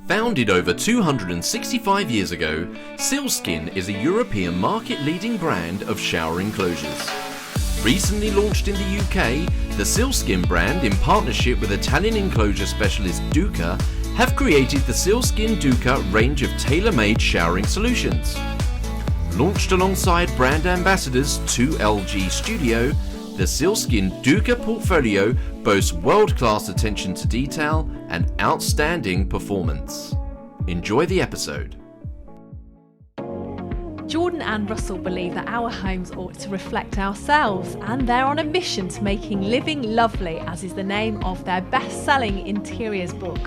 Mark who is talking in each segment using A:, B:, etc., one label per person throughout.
A: Founded over 265 years ago, Sealskin is a European market-leading brand of shower enclosures. Recently launched in the UK, the Sealskin brand, in partnership with Italian enclosure specialist Duca, have created the Sealskin Duca range of tailor-made showering solutions. Launched alongside brand ambassadors 2LG Studio, the Sealskin Duca portfolio boasts world-class attention to detail and outstanding performance. Enjoy the episode.
B: Jordan and Russell believe that our homes ought to reflect ourselves, and they're on a mission to making living lovely, as is the name of their best-selling interiors book.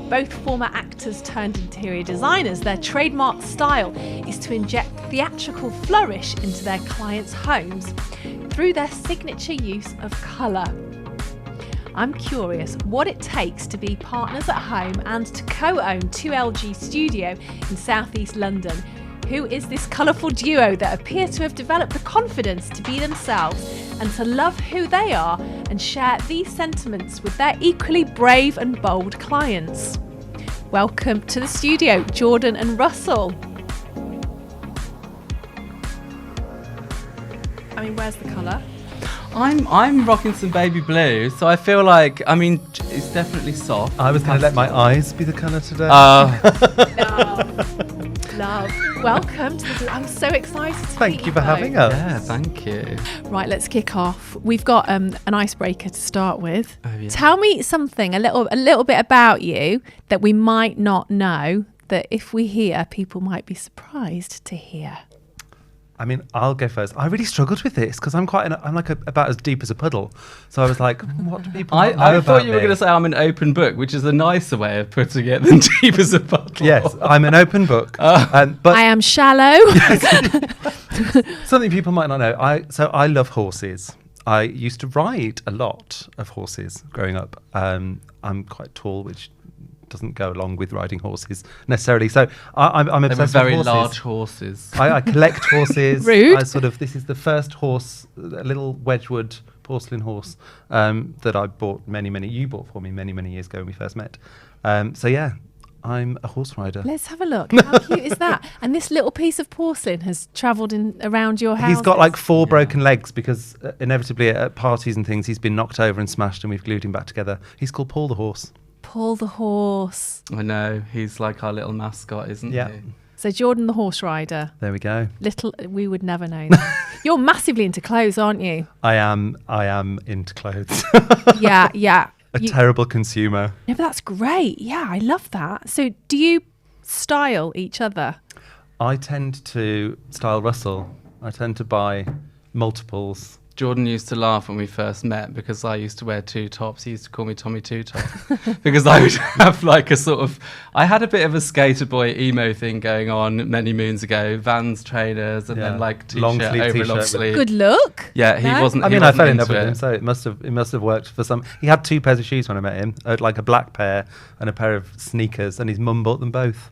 B: Both former actors turned interior designers, their trademark style is to inject theatrical flourish into their clients' homes through their signature use of colour. I'm curious what it takes to be partners at home and to co-own 2LG Studio in southeast London. Who is this colourful duo that appear to have developed the confidence to be themselves and to love who they are and share these sentiments with their equally brave and bold clients? Welcome to the studio, Jordan and Russell. I mean, where's the colour?
C: I'm rocking some baby blue, so I feel like, it's definitely soft.
D: I was going to let my eyes be the colour today.
B: Love. Welcome to the... I'm so excited to
D: Thank you for having us.
C: Yeah, thank you.
B: Right, let's kick off. We've got an icebreaker to start with.
C: Oh, yeah.
B: Tell me something, a little bit about you that we might not know, that if we hear, people might be surprised to hear.
D: I mean, I'll go first. I really struggled with this because I'm about as deep as a puddle. So I was like, what do people not know
C: I
D: about
C: thought you were
D: me?
C: going to say I'm an open book, which is a nicer way of putting it than deep as a puddle.
D: Yes, I'm an open book. But
B: I am shallow.
D: something people might not know. I love horses. I used to ride a lot of horses growing up. I'm quite tall, which doesn't go along with riding horses necessarily. So I'm obsessed
C: They were very
D: with horses.
C: large horses.
D: I collect horses.
B: Rude.
D: This is the first horse, a little Wedgwood porcelain horse that I bought you bought for me many years ago when we first met. So yeah, I'm a horse rider.
B: Let's have a look. How cute is that? And this little piece of porcelain has travelled around your house.
D: He's got like 4 broken legs because inevitably at parties and things he's been knocked over and smashed and we've glued him back together. He's called Paul the horse.
B: Paul the horse.
C: I know, he's like our little mascot, isn't he?
B: So Jordan the horse rider.
D: There we go.
B: We would never know that. You're massively into clothes, aren't you?
D: I am into clothes.
B: Yeah.
D: A terrible consumer.
B: No, but that's great. Yeah, I love that. So do you style each other?
D: I tend to style Russell. I tend to buy multiples.
C: Jordan used to laugh when we first met because I used to wear 2 tops. He used to call me Tommy Two Top because I would have like I had a bit of a skater boy emo thing going on many moons ago. Vans trainers and then like
D: long
C: t-shirt
D: sleeve
C: over
D: t-shirt.
C: long sleeve.
B: Good look.
C: Yeah, he
B: No?
C: wasn't.
D: I
C: he
D: mean, I
C: wasn't
D: fell in love
C: into
D: with
C: it.
D: him, so it must have worked for some. He had 2 pairs of shoes when I met him, like a black pair and a pair of sneakers, and his mum bought them both.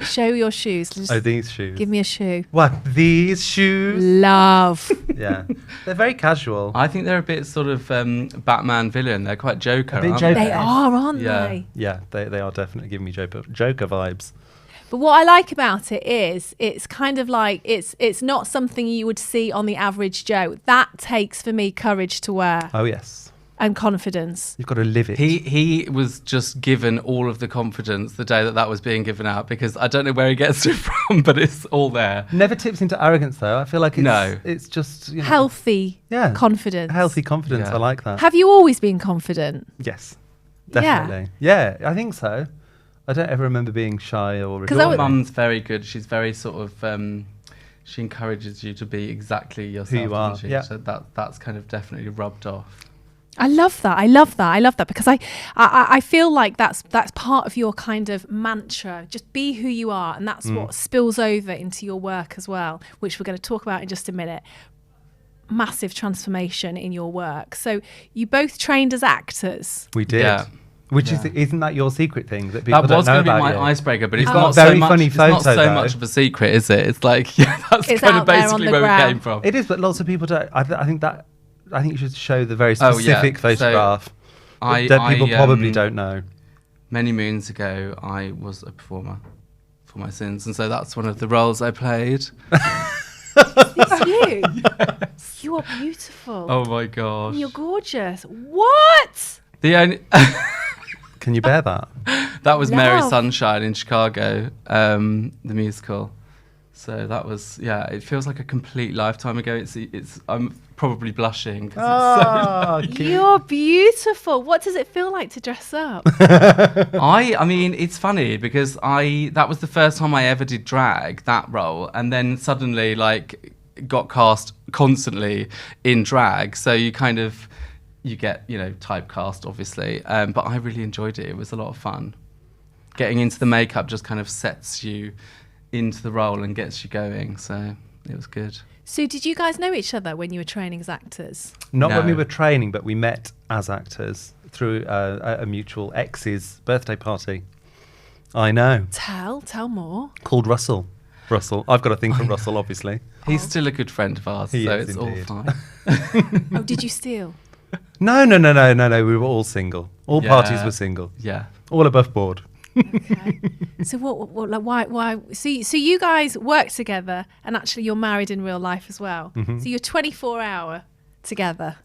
B: Show your shoes. Just
D: These shoes.
B: give me a shoe.
D: What, these shoes?
B: Love.
D: Yeah, they're very casual.
C: I think they're a bit sort of Batman villain. They're quite Joker,
D: A bit
C: aren't
D: Joker.
C: they?
B: They are, aren't
C: Yeah.
B: they?
D: Yeah, they are definitely giving me Joker vibes.
B: But what I like about it is it's kind of like it's not something you would see on the average Joe. That takes for me courage to wear
D: Oh yes,
B: and confidence.
D: you've got to live it.
C: He was just given all of the confidence the day that was being given out because I don't know where he gets it from, but it's all there.
D: Never tips into arrogance though. I feel like it's just
B: Healthy confidence.
D: Healthy confidence.
C: Yeah.
D: I like that.
B: Have you always been confident?
D: Yes, definitely. Yeah, I think so. I don't ever remember being shy or
C: Your mum's very good. She's very sort of she encourages you to be exactly yourself.
D: Who you are,
C: doesn't she?
D: yeah.
C: So that's kind of definitely rubbed off.
B: I love that because I feel like that's part of your kind of mantra. Just be who you are, and that's what spills over into your work as well, which we're going to talk about in just a minute. Massive transformation in your work. So you both trained as actors.
D: We did.
C: Yeah.
D: Isn't that your secret thing that people
C: That
D: don't
C: was
D: know
C: going to be
D: about
C: my
D: you?
C: icebreaker, but it's
D: You've got
C: not
D: a very
C: so much.
D: funny
C: It's not
D: photo,
C: so
D: though.
C: much of a secret, is it? It's like that's
B: It's
C: kind
B: out
C: of
B: there on
C: basically
B: the
C: where
B: ground.
C: it came from.
D: It is, but lots of people don't. I think you should show the very
C: Oh, yeah.
D: specific
C: So
D: photograph that people probably don't know.
C: many moons ago, I was a performer for my sins, and so that's one of the roles I played.
B: It's you. Yes. You are beautiful.
C: Oh my gosh.
B: You're gorgeous. What?
C: The only
D: Can you bear that?
C: that was Mary
B: Love.
C: Sunshine in Chicago, the musical. So that was, yeah, it feels like a complete lifetime ago. It's I'm probably blushing. 'Cause
D: Ah, cute.
B: You're beautiful. What does it feel like to dress up?
C: I mean, it's funny because that was the first time I ever did drag, that role, and then suddenly like got cast constantly in drag. So you get, typecast obviously. But I really enjoyed it. It was a lot of fun. Getting into the makeup just kind of sets you into the role and gets you going. So it was good.
B: So did you guys know each other when you were training as actors?
D: Not when we
C: No.
D: were training, but we met as actors through a mutual ex's birthday party. I know.
B: Tell more.
D: Called Russell. I've got a thing for Russell, obviously.
C: He's still a good friend of ours,
D: He
C: so
D: is
C: it's
D: indeed.
C: all fine.
B: Oh, did you steal?
D: No. We were all single. All
C: Yeah.
D: parties were single.
C: Yeah.
D: All above board.
B: Okay. So what like why so you guys work together and actually you're married in real life as well.
D: Mm-hmm.
B: So you're 24-hour together.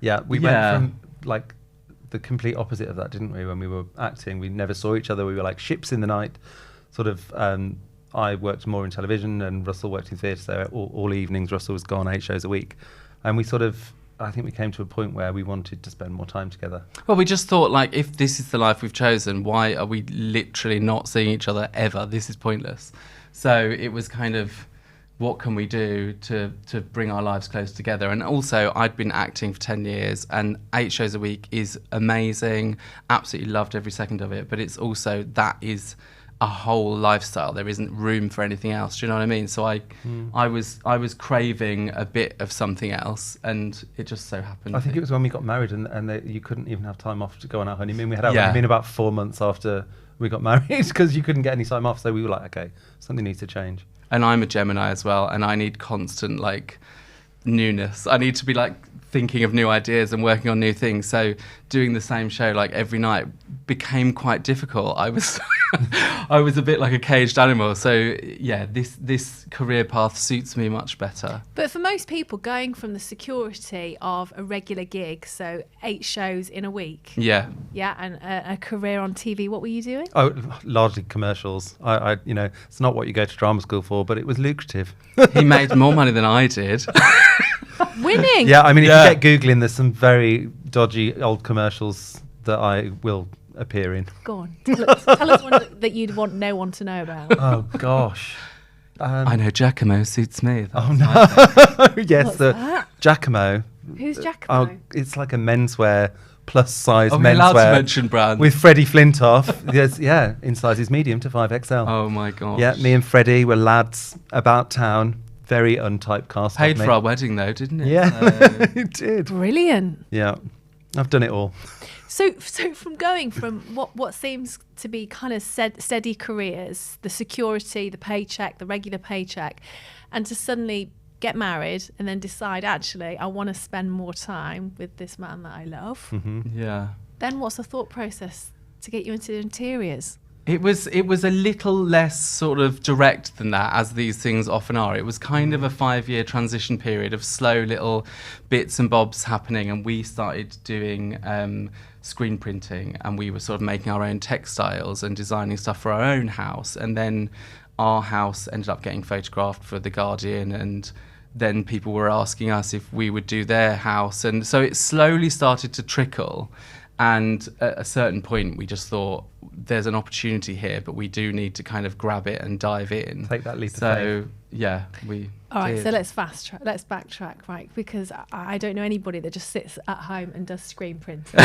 D: Yeah, we
C: Yeah.
D: went from like the complete opposite of that, didn't we? When we were acting, we never saw each other. We were like ships in the night. Sort of. I worked more in television, and Russell worked in theatre. So all evenings, Russell was gone 8 shows a week, and we sort of. I think we came to a point where we wanted to spend more time together.
C: Well, we just thought, like, if this is the life we've chosen, why are we literally not seeing each other ever? This is pointless. So it was kind of, what can we do to bring our lives close together? And also, I'd been acting for 10 years, and 8 shows a week is amazing. Absolutely loved every second of it. But it's also, that is a whole lifestyle. There isn't room for anything else. Do you know what I mean? So I was craving a bit of something else, and it just so happened.
D: I think it was when we got married, and you couldn't even have time off to go on our honeymoon. We had our
C: Yeah.
D: honeymoon about 4 months after we got married because you couldn't get any time off. So we were like, okay, something needs to change.
C: And I'm a Gemini as well, and I need constant like newness. I need to be like thinking of new ideas and working on new things. So doing the same show like every night became quite difficult. I was I was a bit like a caged animal. So yeah, this career path suits me much better.
B: But for most people, going from the security of a regular gig, so 8 shows in a week,
C: Yeah.
B: yeah, and a career on TV, what were you doing?
D: Oh, largely commercials. I it's not what you go to drama school for, but it was lucrative.
C: He made more money than I did.
B: Winning.
D: Yeah, I mean,
C: Yeah.
D: if you get Googling, there's some very dodgy old commercials that I will appear in.
B: Go on. Tell us one that you'd want no one to know about.
D: Oh, gosh.
C: I know Giacomo suits me.
D: Oh, no. Yes,
B: What's
D: the
B: that?
D: Giacomo.
B: Who's
D: Oh,
B: Giacomo?
D: it's like a menswear, plus size
C: Are we allowed to
D: menswear.
C: mention brands?
D: With Freddie Flintoff. Yes, yeah, in sizes medium to 5XL.
C: Oh my gosh.
D: Yeah, me and Freddie were lads about town. Very untypecast.
C: Paid
D: of me.
C: for our wedding though, didn't it?
D: Yeah,
C: So-
D: it did.
B: Brilliant.
D: Yeah, I've done it all.
B: So from going from what seems to be kind of steady careers, the security, the paycheck, the regular paycheck, and to suddenly get married and then decide, actually, I want to spend more time with this man that I love.
C: yeah.
B: Then what's the thought process to get you into interiors?
C: It was a little less sort of direct than that, as these things often are. It was kind of a 5-year transition period of slow little bits and bobs happening, and we started doing screen printing, and we were sort of making our own textiles and designing stuff for our own house. And then our house ended up getting photographed for The Guardian, and then people were asking us if we would do their house. And so it slowly started to trickle. And at a certain point, we just thought, there's an opportunity here, but we do need to kind of grab it and dive in.
D: Take that leap of
C: So, yeah, we
B: All right,
C: did.
B: so let's let's backtrack, right? Because I don't know anybody that just sits at home and does screen printing.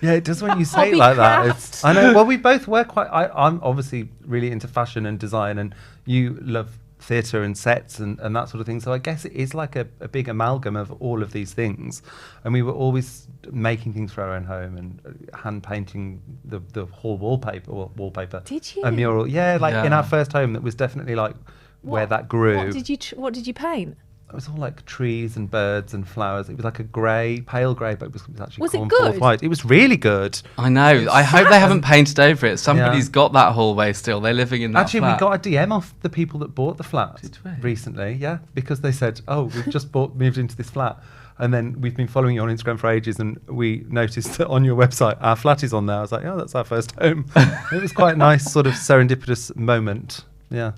D: Yeah, it does when you say it like that. It's, I know. Well, we both were quite. I'm obviously really into fashion and design, and you love theatre and sets and that sort of thing. So I guess it is like a big amalgam of all of these things. And we were always making things for our own home and hand painting the hall wallpaper.
B: Did you?
D: A mural. Yeah, like in
C: Yeah.
D: our first home, that was definitely like where that grew.
B: What did you paint?
D: it was all like trees and birds and flowers. It was like a grey, pale grey, but it was actually
B: Was it
D: cornflower
B: good?
D: white. It was really good.
C: I know. I hope they haven't painted over it. Somebody's got that hallway still. They're living in that
D: Actually,
C: flat.
D: we got a DM off the people that bought the flat
C: Did we?
D: recently, yeah, because they said, "Oh, we've just moved into this flat." And then we've been following you on Instagram for ages, and we noticed that on your website, our flat is on there. I was like, oh, that's our first home. It was quite a nice sort of serendipitous moment. Yeah.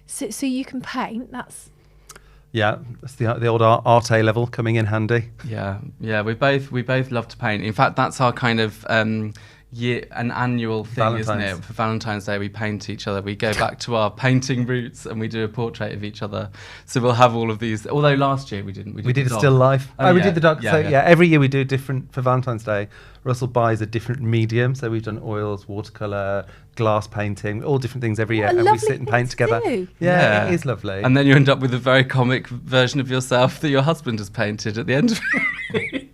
B: So you can paint. That's
D: Yeah, that's the old art A level coming in handy.
C: Yeah. We both love to paint. In fact, that's our kind of an annual thing, isn't it? For Valentine's Day, we paint each other. We go back to our painting roots and we do a portrait of each other. So we'll have all of these. Although last year we didn't.
D: We did
C: the
D: a
C: dog.
D: still life.
C: Oh,
D: We
C: yeah.
D: did the dog.
C: Yeah,
D: So
C: yeah.
D: every year we do different for Valentine's Day. Russell buys a different medium. So we've done oils, watercolor, glass painting, all different things every year,
B: What a
D: and we
B: lovely
D: sit and
B: thing
D: paint
B: to
D: together.
B: do.
D: Yeah, it is lovely.
C: And then you end up with a very comic version of yourself that your husband has painted at the end of it.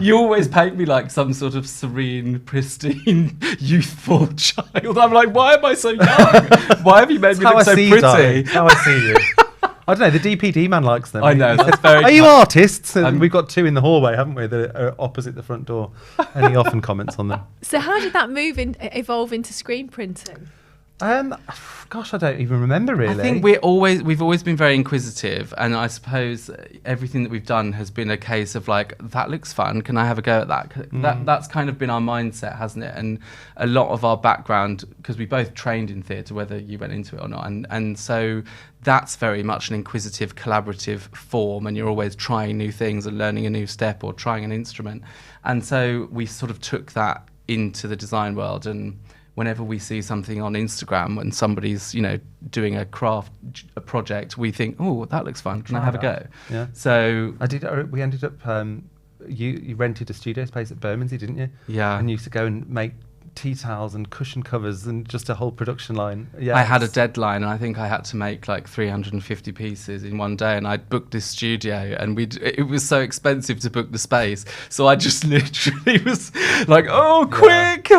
C: You always paint me like some sort of serene, pristine, youthful child. I'm like, why am I so young? Why have you made me
D: How
C: look
D: I
C: so
D: see you,
C: pretty?
D: darling. How I see you. I don't know. The DPD man likes them.
C: I know,
D: He
C: that's
D: said,
C: very
D: Are you
C: kind.
D: artists? And we've got two in the hallway, haven't we? That are opposite the front door, and he often comments on them.
B: so. How did that evolve into screen printing?
D: Gosh, I don't even remember really.
C: I think we've always been very inquisitive, and I suppose everything that we've done has been a case of like, that looks fun. Can I have a go at that? That's kind of been our mindset, hasn't it? And a lot of our background, because we both trained in theatre, whether you went into it or not, and so that's very much an inquisitive, collaborative form, and you're always trying new things and learning a new step or trying an instrument, and so we sort of took that into the design world. And whenever we see something on Instagram when somebody's, doing a project, we think, oh, that looks fun. Can I have a go?
D: Yeah.
C: So
D: We ended up. You rented a studio space at Bermondsey, didn't you?
C: Yeah.
D: And you used to go and make tea towels and cushion covers and just a whole production line. Yeah.
C: I had a deadline, and I think I had to make like 350 pieces in one day, and I'd booked this studio, and it was so expensive to book the space, so I just literally was like, oh, quick,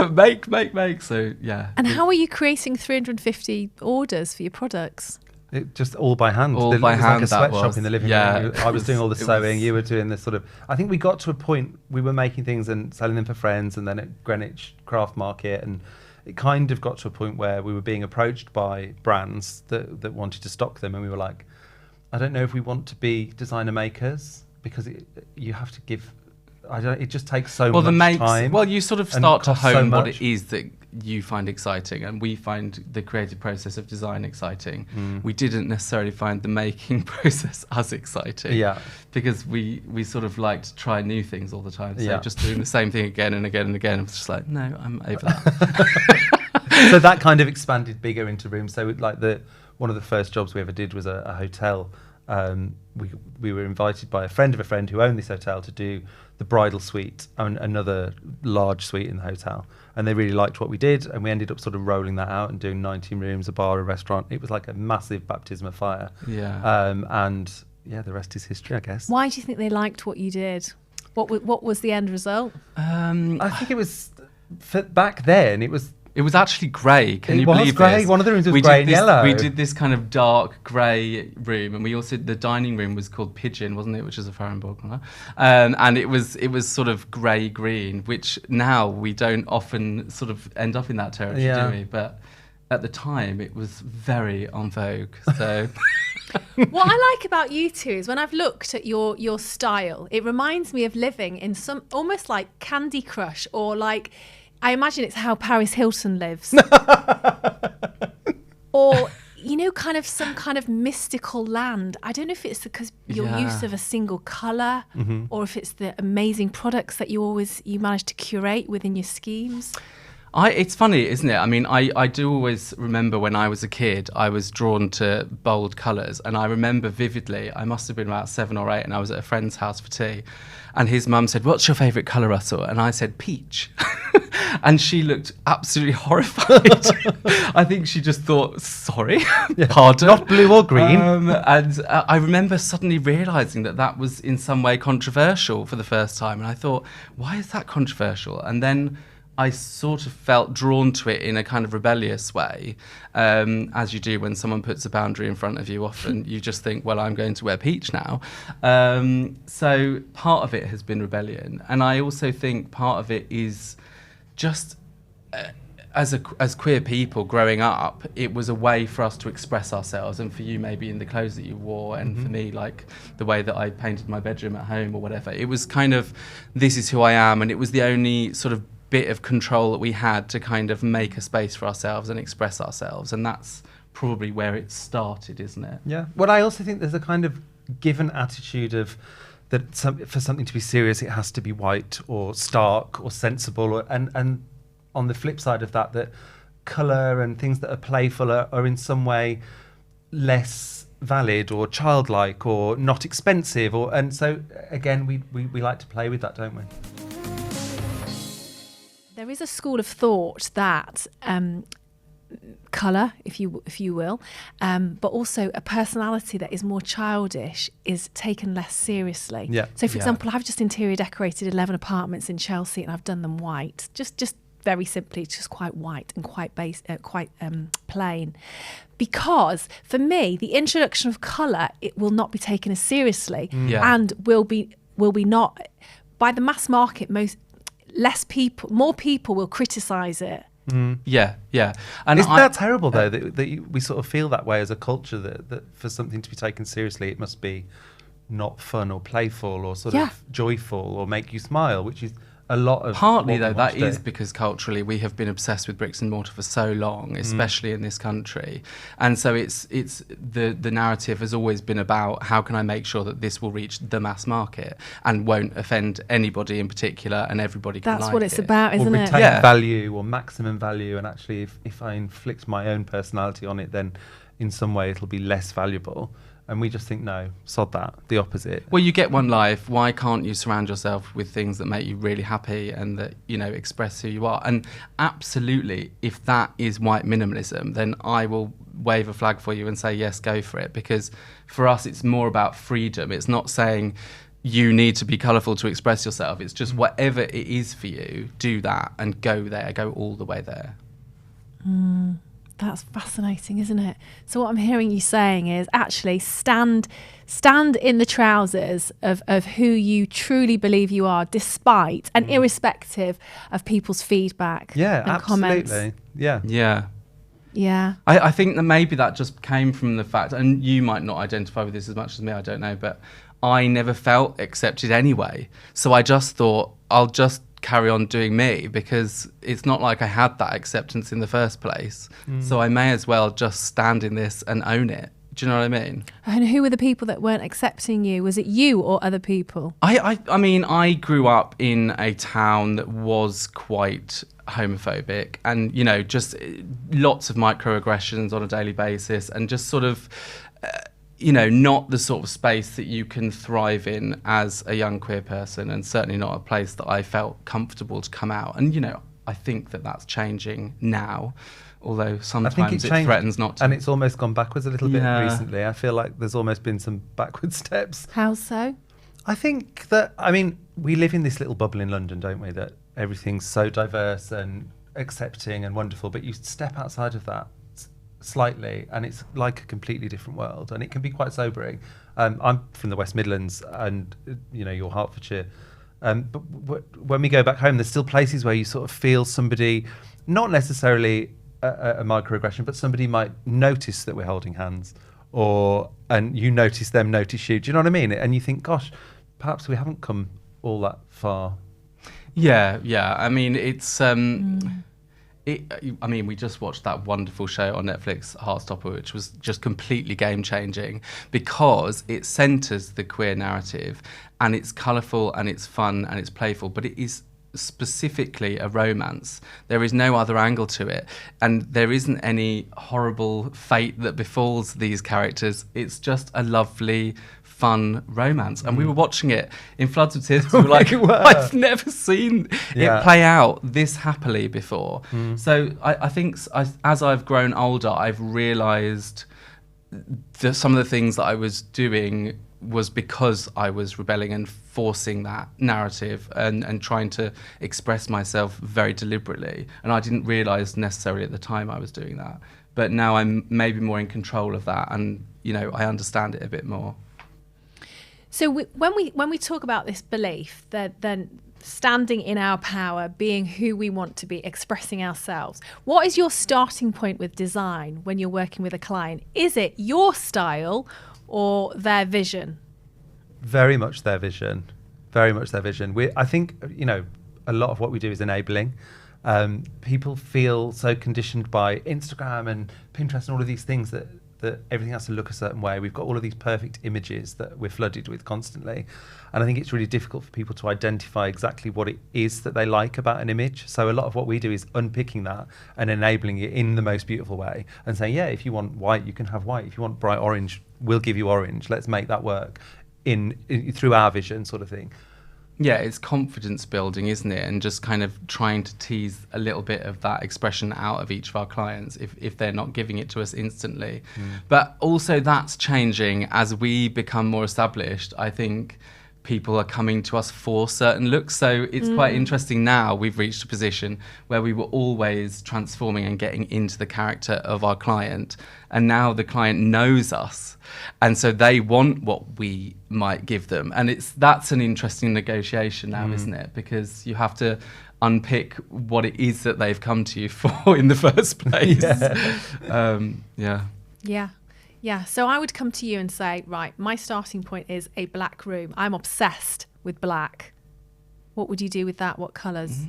C: make. So yeah.
B: And how are you creating 350 orders for your products?
D: It just all by hand.
C: All
D: It
C: by
D: was
C: hand,
D: like a
C: that
D: sweatshop
C: was.
D: in the living
C: Yeah.
D: room. I was doing all the
C: It
D: sewing.
C: was-
D: You were doing this sort of. I think we got to a point we were making things and selling them for friends, and then at Greenwich Craft Market, and it kind of got to a point where we were being approached by brands that wanted to stock them, and we were like, I don't know if we want to be designer makers, because you have to give. It just takes so much time.
C: Well, you sort of
D: and
C: start to
D: costs so
C: hone what
D: much.
C: it is that you find exciting, and we find the creative process of design exciting. We didn't necessarily find the making process as exciting.
D: Yeah.
C: Because we sort of like to try new things all the time. So
D: Yeah.
C: just doing the same thing again and again and again, I was just like, no, I'm over that.
D: So that kind of expanded bigger into rooms. So like one of the first jobs we ever did was a hotel. We were invited by a friend of a friend who owned this hotel to do the bridal suite and another large suite in the hotel, and they really liked what we did, and we ended up sort of rolling that out and doing 19 rooms, a bar, a restaurant. It was like a massive baptism of fire.
C: Yeah.
D: And yeah, the rest is history, I guess.
B: Why do you think they liked what you did? What was the end result?
D: I think it was back then.
C: It was actually grey. Can
D: It
C: you
D: was
C: believe
D: grey.
C: this?
D: One of the rooms was
C: We
D: grey
C: did
D: and
C: this-
D: yellow.
C: We did this kind of dark grey room, and we also the dining room was called Pigeon, wasn't it? Which is a Farrenborg colour, and it was sort of grey green, which now we don't often sort of end up in that territory,
D: Yeah.
C: do we? But at the time, it was very en vogue. So
B: What I like about you two is when I've looked at your style, it reminds me of living in some almost like Candy Crush, or like I imagine it's how Paris Hilton lives. Or kind of some kind of mystical land. I don't know if it's because your
C: Yeah.
B: use of a single color, or if it's the amazing products that you manage to curate within your schemes.
C: It's funny, isn't it? I mean, I do always remember when I was a kid, I was drawn to bold colours. And I remember vividly, I must have been about 7 or 8, and I was at a friend's house for tea. And his mum said, "What's your favourite colour, Russell?" And I said, "Peach." And she looked absolutely horrified. I think she just thought, sorry, pardon.
D: Not blue or green.
C: And I remember suddenly realising that was in some way controversial for the first time. And I thought, why is that controversial? And then I sort of felt drawn to it in a kind of rebellious way, as you do when someone puts a boundary in front of you. Often you just think, well, I'm going to wear peach now. So part of it has been rebellion. And I also think part of it is just... As queer people growing up, it was a way for us to express ourselves, and for you maybe in the clothes that you wore, and for me like the way that I painted my bedroom at home or whatever. It was kind of, this is who I am, and it was the only sort of bit of control that we had to kind of make a space for ourselves and express ourselves, and that's probably where it started, isn't it?
D: Yeah. Well, I also think there's a kind of given attitude of that for something to be serious, it has to be white or stark or sensible, and on the flip side of that, that colour and things that are playful are in some way less valid or childlike or not expensive. And so, again, we like to play with that, don't we?
B: There is a school of thought that colour, if you will, but also a personality that is more childish is taken less seriously.
D: Yeah.
B: So, for example, I've just interior decorated 11 apartments in Chelsea, and I've done them white. Just very simply, it's just quite white and quite plain. Because for me, the introduction of colour, it will not be taken as seriously, and will be not by the mass market. More people will criticise it.
C: Yeah. And
D: isn't that terrible though that we sort of feel that way as a culture, that for something to be taken seriously, it must be not fun or playful or sort of joyful or make you smile, which is a lot of...
C: Partly, though, that is because culturally we have been obsessed with bricks and mortar for so long, especially in this country. And so it's the narrative has always been about how can I make sure that this will reach the mass market and won't offend anybody in particular, and everybody can like it.
B: That's what it's about, isn't
D: or
B: it?
D: retain value or maximum value, and actually if I inflict my own personality on it, then in some way it'll be less valuable. And we just think, no, sod that, the opposite.
C: Well, you get one life. Why can't you surround yourself with things that make you really happy and that, express who you are? And absolutely, if that is white minimalism, then I will wave a flag for you and say, yes, go for it. Because for us, it's more about freedom. It's not saying you need to be colourful to express yourself. It's just whatever it is for you, do that and go there, go all the way there.
B: That's fascinating, isn't it? So what I'm hearing you saying is actually stand in the trousers of who you truly believe you are, despite and irrespective of people's feedback and comments. Yeah.
C: I think that maybe that just came from the fact, and you might not identify with this as much as me, I don't know, but I never felt accepted anyway. So I just thought, I'll just carry on doing me, because it's not like I had that acceptance in the first place. So I may as well just stand in this and own it. Do you know what I mean?
B: And who were the people that weren't accepting you? Was it you or other people?
C: I mean, I grew up in a town that was quite homophobic, and, just lots of microaggressions on a daily basis, and just sort of... not the sort of space that you can thrive in as a young queer person, and certainly not a place that I felt comfortable to come out. And, I think that that's changing now, although sometimes it threatens not to.
D: And it's almost gone backwards a little bit recently. I feel like there's almost been some backward steps.
B: How so?
D: I think that, we live in this little bubble in London, don't we, that everything's so diverse and accepting and wonderful, but you step outside of that slightly and it's like a completely different world, and it can be quite sobering. I'm from the West Midlands, and you're Hertfordshire, but when we go back home, there's still places where you sort of feel somebody, not necessarily a microaggression, but somebody might notice that we're holding hands, and you notice them notice you. Do you know what I mean? And you think, gosh, perhaps we haven't come all that far.
C: Yeah. I mean, it's we just watched that wonderful show on Netflix, Heartstopper, which was just completely game-changing, because it centres the queer narrative, and it's colourful and it's fun and it's playful, but it is specifically a romance. There is no other angle to it, and there isn't any horrible fate that befalls these characters. It's just a lovely, fun romance. And we were watching it in floods of tears. We were like, I've never seen it play out this happily before. So I think as I've grown older, I've realised that some of the things that I was doing was because I was rebelling and forcing that narrative and trying to express myself very deliberately. And I didn't realise necessarily at the time I was doing that. But now I'm maybe more in control of that, and I understand it a bit more.
B: So when we talk about this belief that then standing in our power, being who we want to be, expressing ourselves, what is your starting point with design when you're working with a client? Is it your style or their vision?
D: Very much their vision. Very much their vision. I think, a lot of what we do is enabling. People feel so conditioned by Instagram and Pinterest and all of these things that everything has to look a certain way. We've got all of these perfect images that we're flooded with constantly. And I think it's really difficult for people to identify exactly what it is that they like about an image. So a lot of what we do is unpicking that and enabling it in the most beautiful way and saying, yeah, if you want white, you can have white. If you want bright orange, we'll give you orange. Let's make that work through our vision, sort of thing.
C: Yeah, it's confidence building, isn't it? And just kind of trying to tease a little bit of that expression out of each of our clients if they're not giving it to us instantly. But also that's changing as we become more established. I think people are coming to us for certain looks. So it's quite interesting now we've reached a position where we were always transforming and getting into the character of our client. And now the client knows us. And so they want what we might give them. And that's an interesting negotiation now, isn't it? Because you have to unpick what it is that they've come to you for in the first place.
B: Yeah, so I would come to you and say, right, my starting point is a black room. I'm obsessed with black. What would you do with that? What colours?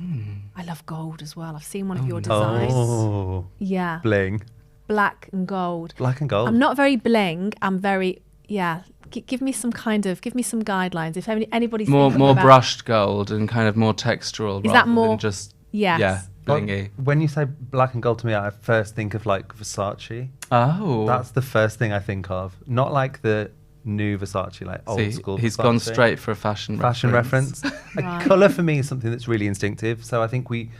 B: I love gold as well. I've seen one of your designs.
D: Oh,
B: yeah.
D: Bling.
B: Black and gold.
D: Black and gold.
B: I'm not very bling. I'm very, give me some guidelines. If anybody's
C: more
B: about
C: brushed gold and kind of more textural
B: is
C: rather
B: that more,
C: than just blingy.
D: When you say black and gold to me, I first think of like Versace.
C: Oh,
D: That's the first thing I think of. Not like the new Versace, like old school.
C: He's
D: Versace.
C: gone straight for a fashion
D: reference.
B: Right.
D: Colour for me is something that's really instinctive. So I think we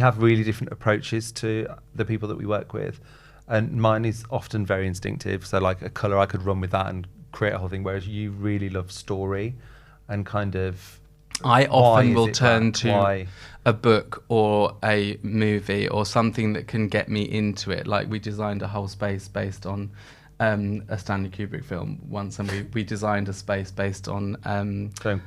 D: have really different approaches to the people that we work with. And mine is often very instinctive. So like a colour, I could run with that and create a whole thing. Whereas you really love story and kind of...
C: I often will turn to a book or a movie or something that can get me into it. Like we designed a whole space based on a Stanley Kubrick film once, and we designed a space based on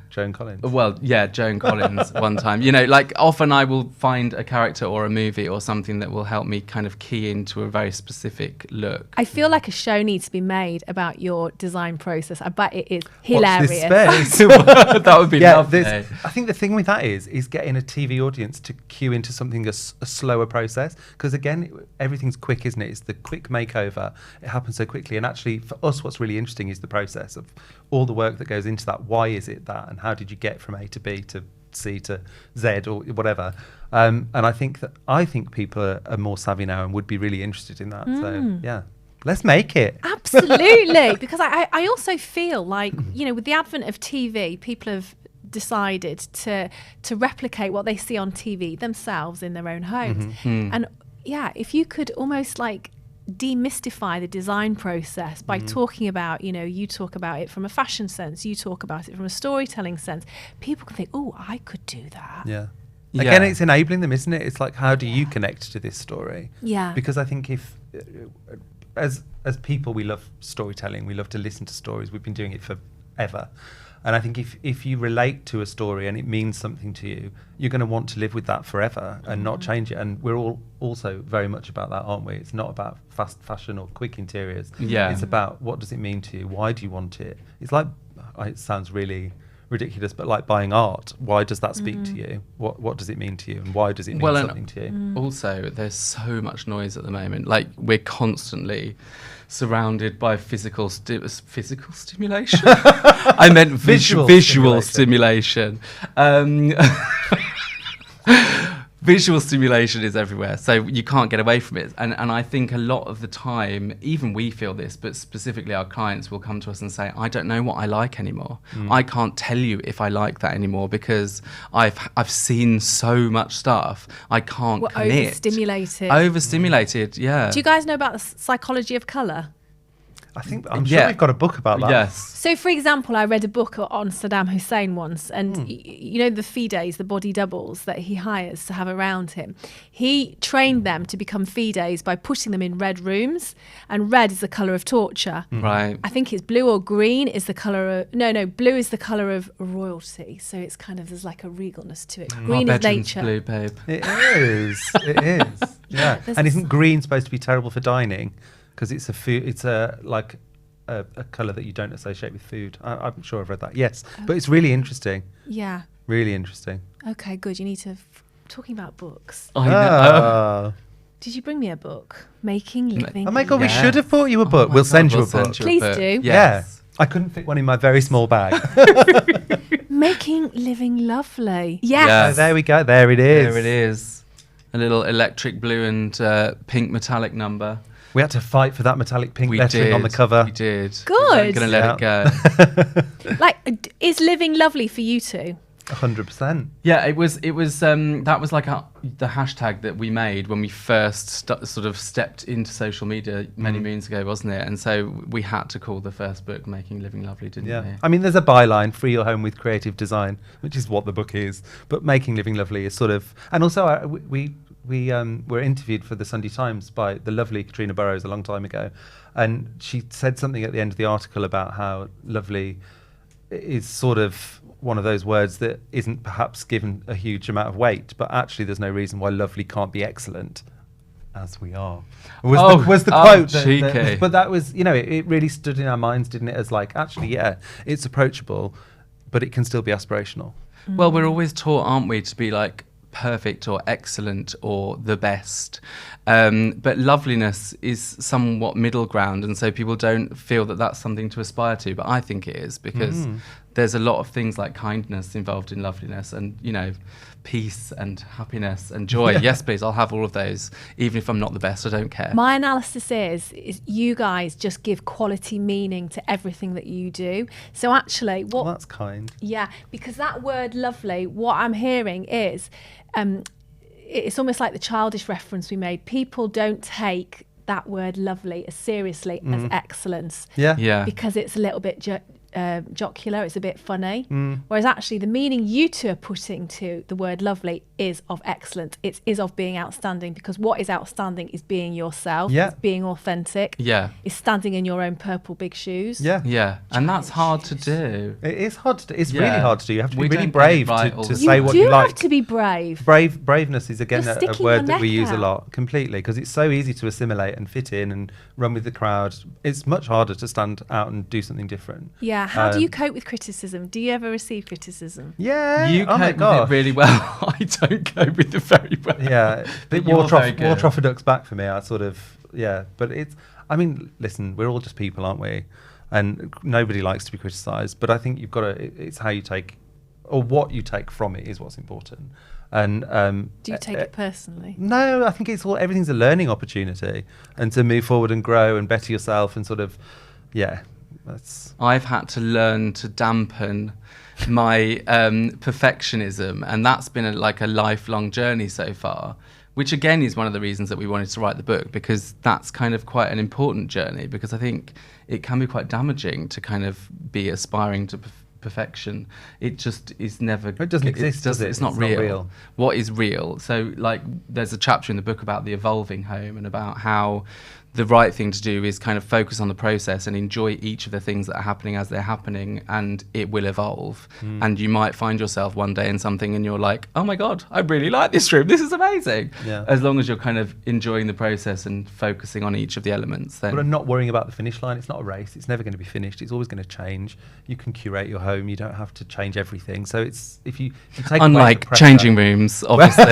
D: Joan Collins.
C: Well, yeah, Joan Collins one time. Like often I will find a character or a movie or something that will help me kind of key into a very specific look.
B: I feel like a show needs to be made about your design process. I bet it is hilarious.
C: That would be lovely.
D: I think the thing with that is getting a TV audience to cue into something a slower process, because again, everything's quick, isn't it? It's the quick makeover. It happens so quickly. And actually for us, what's really interesting is the process of all the work that goes into that. Why is it that, and how did you get from A to B to C to Z or whatever? And I think people are more savvy now and would be really interested in that. So yeah, let's make it.
B: Absolutely. Because I also feel like, with the advent of TV, people have decided to replicate what they see on TV themselves in their own homes. And if you could almost like demystify the design process by talking about, you talk about it from a fashion sense, you talk about it from a storytelling sense, people can think, oh, I could do that.
D: Again, it's enabling them, isn't it? It's like, how do you connect to this story? Because I think if as people, we love storytelling, we love to listen to stories, we've been doing it forever. And I think if you relate to a story and it means something to you, you're going to want to live with that forever and not change it. And we're all also very much about that, aren't we? It's not about fast fashion or quick interiors. It's about, what does it mean to you? Why do you want it? It's like, it sounds really ridiculous, but like buying art. Why does that speak to you? What does it mean to you? And why does it mean something to you?
C: Also, there's so much noise at the moment. Like, we're constantly surrounded by physical stimulation. I meant visual stimulation. Visual stimulation is everywhere, so you can't get away from it. And I think a lot of the time, even we feel this, but specifically our clients will come to us and say, I don't know what I like anymore. I can't tell you if I like that anymore because I've seen so much stuff. I can't commit.
B: Overstimulated.
C: Overstimulated, yeah.
B: Do you guys know about the psychology of colour?
D: I'm sure we've got a book about that.
C: Yes.
B: So, for example, I read a book on Saddam Hussein once, and you know the fides, the body doubles that he hires to have around him. He trained them to become fides by putting them in red rooms, and red is the colour of torture.
C: Right.
B: I think it's blue or green is the colour of... No, blue is the colour of royalty. So it's kind of, there's like a regalness to it. Green
C: Our
B: is
C: bedroom's
B: nature.
C: blue, babe.
D: It is. It is. Yeah. And isn't green supposed to be terrible for dining? Because it's a food. It's a colour that you don't associate with food. I'm sure I've read that. Yes, but it's really interesting.
B: Yeah.
D: Really interesting.
B: Okay, good. You need to... Talking about books.
C: I know.
D: Ah.
B: Did you bring me a book? Making Living...
D: Oh my God, we
C: Yes.
D: should have bought you a book.
C: Oh my
D: We'll
C: God,
D: send you a
C: we'll send
D: book.
C: you a
B: Please
C: book.
B: do.
C: Yes.
D: Yeah. I couldn't fit one in my very small bag.
B: Making Living Lovely. Yes.
C: Yeah.
D: Oh, there we go. There it is.
C: There it is. A little electric blue and pink metallic number.
D: We had to fight for that metallic pink
C: We
D: lettering
C: did.
D: on the cover.
C: We did.
B: Good.
C: I'm going to let it go.
B: Like, is Living Lovely for you two?
D: 100%.
C: Yeah, it was. That was like the hashtag that we made when we first sort of stepped into social media many moons ago, wasn't it? And so we had to call the first book "Making Living Lovely," didn't
D: Yeah.
C: we?
D: I mean, there's a byline, free your home with creative design, which is what the book is. But Making Living Lovely is sort of... And also, we were interviewed for the Sunday Times by the lovely Katrina Burrows a long time ago. And she said something at the end of the article about how lovely is sort of one of those words that isn't perhaps given a huge amount of weight, but actually there's no reason why lovely can't be excellent, as we are. Was the quote.
C: Cheeky.
D: But that was, it really stood in our minds, didn't it, as like, actually, yeah, it's approachable, but it can still be aspirational.
C: Well, we're always taught, aren't we, to be like perfect or excellent or the best. But loveliness is somewhat middle ground, and so people don't feel that that's something to aspire to. But I think it is, because there's a lot of things like kindness involved in loveliness, and peace and happiness and joy.
D: Yeah.
C: Yes, please, I'll have all of those, even if I'm not the best. I don't care.
B: My analysis is you guys just give quality meaning to everything that you do. So actually,
D: Well, that's kind.
B: Yeah, because that word lovely, what I'm hearing is, it's almost like the childish reference we made. People don't take that word lovely as seriously as excellence.
D: Yeah.
C: Yeah.
B: Because it's a little bit jocular, it's a bit funny. Whereas actually the meaning you two are putting to the word lovely is of excellent. It is of being outstanding, because what is outstanding is being yourself,
D: Yeah.
B: it's being authentic,
C: Yeah.
B: is standing in your own purple big shoes.
D: Yeah.
C: Yeah. And that's hard to do.
D: It is hard to do. It's
C: Yeah.
D: really hard to do. You have to
C: We
D: be really
C: don't get it
D: brave
C: right
D: to
C: all the
D: say
C: time.
D: what
B: you
D: you
B: do
D: like.
B: have to be brave.
D: Braveness is again
B: You're
D: a
B: sticking
D: word
B: your
D: that we
B: neck
D: use a
B: out.
D: lot, completely, because it's so easy to assimilate and fit in and run with the crowd. It's much harder to stand out and do something different.
B: Yeah, how do you
D: Um,
B: cope with criticism? Do you ever receive criticism?
D: Yeah.
C: You
D: oh my
C: cope with
D: gosh.
C: it really well. I don't cope with it very well.
D: Yeah.
C: But
D: But
C: you're
D: war
C: very good.
D: trough ducks back for me. I sort of, yeah. But it's, I mean, listen, we're all just people, aren't we? And nobody likes to be criticised. But I think you've got to, it's how you take, or what you take from it is what's important. And
B: Do you take it personally?
D: no, I think it's all, everything's a learning opportunity, and to move forward and grow and better yourself and sort of, yeah, that's...
C: I've had to learn to dampen my perfectionism, and that's been a lifelong journey so far, which again is one of the reasons that we wanted to write the book, because that's kind of quite an important journey, because I think it can be quite damaging to kind of be aspiring to perfection. It just is never...
D: It doesn't exist, does it?
C: It's not
D: It's not
C: real.
D: real.
C: What is real? So, like, there's a chapter in the book about the evolving home, and about how the right thing to do is kind of focus on the process and enjoy each of the things that are happening as they're happening, and it will evolve. And you might find yourself one day in something and you're like, oh my God, I really like this room. This is amazing.
D: Yeah.
C: As long as you're kind of enjoying the process and focusing on each of the elements, then...
D: But I'm not worrying about the finish line. It's not a race. It's never going to be finished. It's always going to change. You can curate your home. You don't have to change everything. So it's, if you take away the
C: Unlike
D: pressure-
C: changing rooms, obviously.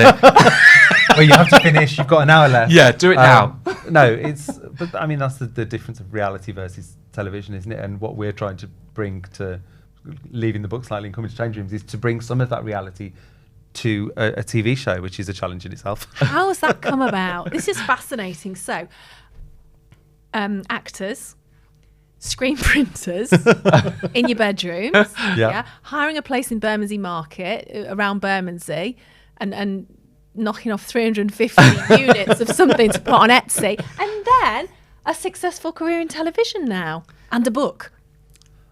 D: well, you have to finish. You've got an hour left.
C: Yeah, do it now.
D: No, it's, but I mean, that's the difference of reality versus television, isn't it? And what we're trying to bring to leaving the book slightly and coming to change rooms is to bring some of that reality to a TV show, which is a challenge in itself.
B: How has that come about? This is fascinating. So, actors, screen printers in your bedrooms,
D: Yeah.
B: hiring a place in Bermondsey Market, around Bermondsey, and knocking off 350 units of something to put on Etsy, and then a successful career in television now and a book.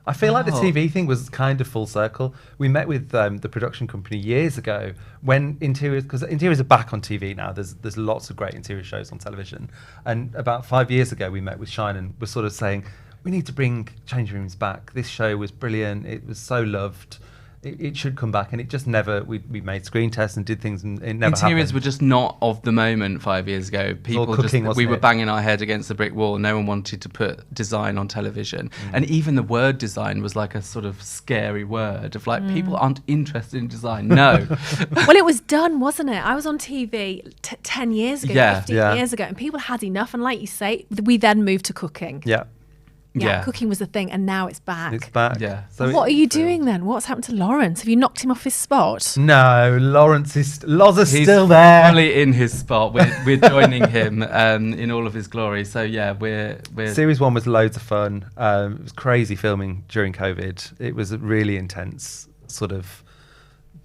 D: I feel like the
C: Oh.
D: TV thing was kind of full circle. We met with the production company years ago when interiors, because interiors are back on TV now. There's lots of great interior shows on television. And about 5 years ago, we met with Shine and were sort of saying, we need to bring changing rooms back. This show was brilliant. It was so loved. It should come back, and it just never. We made screen tests and did things, and it never
C: Interiors
D: happened.
C: were just not of the moment 5 years ago. People
D: cooking,
C: we
D: wasn't
C: were
D: it?
C: banging our head against the brick wall. No one wanted to put design on television, and even the word design was like a sort of scary word of like people aren't interested in design. No,
B: Well, it was done, wasn't it? I was on TV 10 years ago,
C: Yeah.
B: 15
D: Yeah.
B: years ago, and people had enough. And like you say, we then moved to cooking.
D: Yeah,
C: Yeah.
B: Cooking was the thing, and now it's back.
D: it's back.
C: Yeah.
D: So
B: What are you
D: it's,
B: doing then? What's happened to Lawrence? Have you knocked him off his spot?
D: No, Lawrence is Loz's
C: he's
D: still there.
C: finally in his spot. We're joining him in all of his glory. So yeah, we're
D: Series 1 was loads of fun. It was crazy filming during COVID. It was a really intense sort of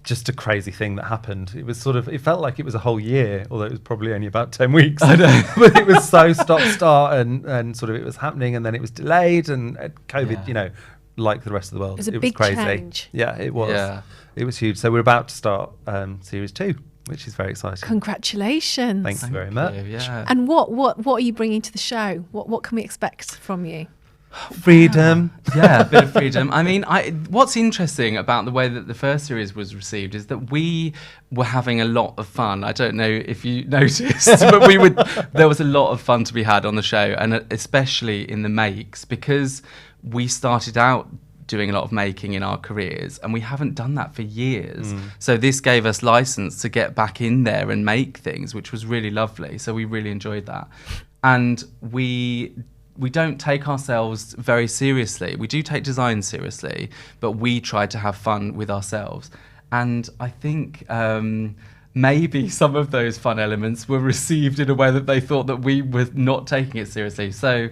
D: just a crazy thing that happened. It was sort of, it felt like it was a whole year, although it was probably only about 10 weeks.
C: I know.
D: But it was so stop-start and sort of it was happening and then it was delayed and COVID,
C: Yeah.
D: you know, like the rest of the world.
B: It was a big
D: crazy.
B: change.
D: Yeah, it was.
C: Yeah.
D: It was huge. So we're about to start Series 2, which is very exciting.
B: Congratulations.
D: Thanks very
C: Thank
D: much.
C: you, yeah.
B: And what are you bringing to the show? What can we expect from you?
D: Freedom.
C: Yeah, a bit of freedom. I mean, what's interesting about the way that the first series was received is that we were having a lot of fun. I don't know if you noticed, but there was a lot of fun to be had on the show, and especially in the makes, because we started out doing a lot of making in our careers and we haven't done that for years. So this gave us license to get back in there and make things, which was really lovely. So we really enjoyed that. And we don't take ourselves very seriously. We do take design seriously, but we try to have fun with ourselves. And I think maybe some of those fun elements were received in a way that they thought that we were not taking it seriously. So,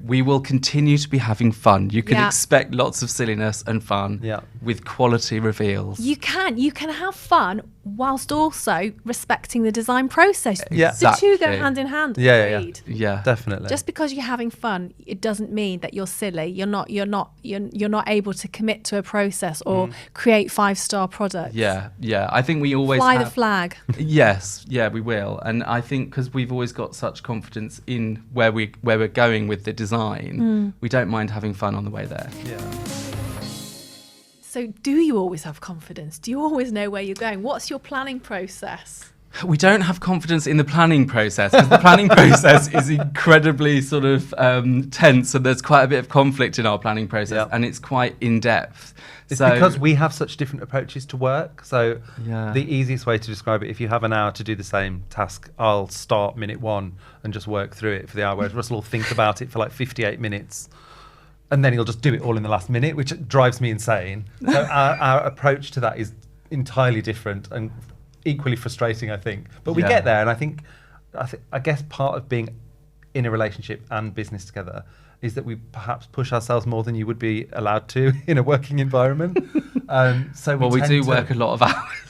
C: we will continue to be having fun. You can
B: Yeah.
C: expect lots of silliness and fun
D: Yeah.
C: with quality reveals.
B: You can have fun whilst also respecting the design process.
D: Yeah.
B: The two go
C: Exactly.
B: hand in hand.
D: Yeah.
B: Agreed.
C: Yeah.
D: Definitely.
B: Just because you're having fun, it doesn't mean that you're silly. You're not able to commit to a process or create 5-star products.
C: Yeah. I think we always
B: Fly
C: have...
B: the flag.
C: Yes, yeah, we will. And I think because we've always got such confidence in where we're going with the design, we don't mind having fun on the way there.
D: Yeah.
B: So do you always have confidence? Do you always know where you're going? What's your planning process?
C: We don't have confidence in the planning process because the planning process is incredibly sort of tense, and there's quite a bit of conflict in our planning process,
D: Yep.
C: and it's quite in depth.
D: It's
C: So-
D: because we have such different approaches to work. So
C: Yeah.
D: the easiest way to describe it, if you have an hour to do the same task, I'll start minute 1 and just work through it for the hour, whereas Russell will think about it for like 58 minutes. And then he'll just do it all in the last minute, which drives me insane. So our approach to that is entirely different and equally frustrating, I think. But we
C: Yeah.
D: get there, and I guess part of being in a relationship and business together is that we perhaps push ourselves more than you would be allowed to in a working environment. So
C: we
D: tend
C: do
D: to-
C: work a lot of hours.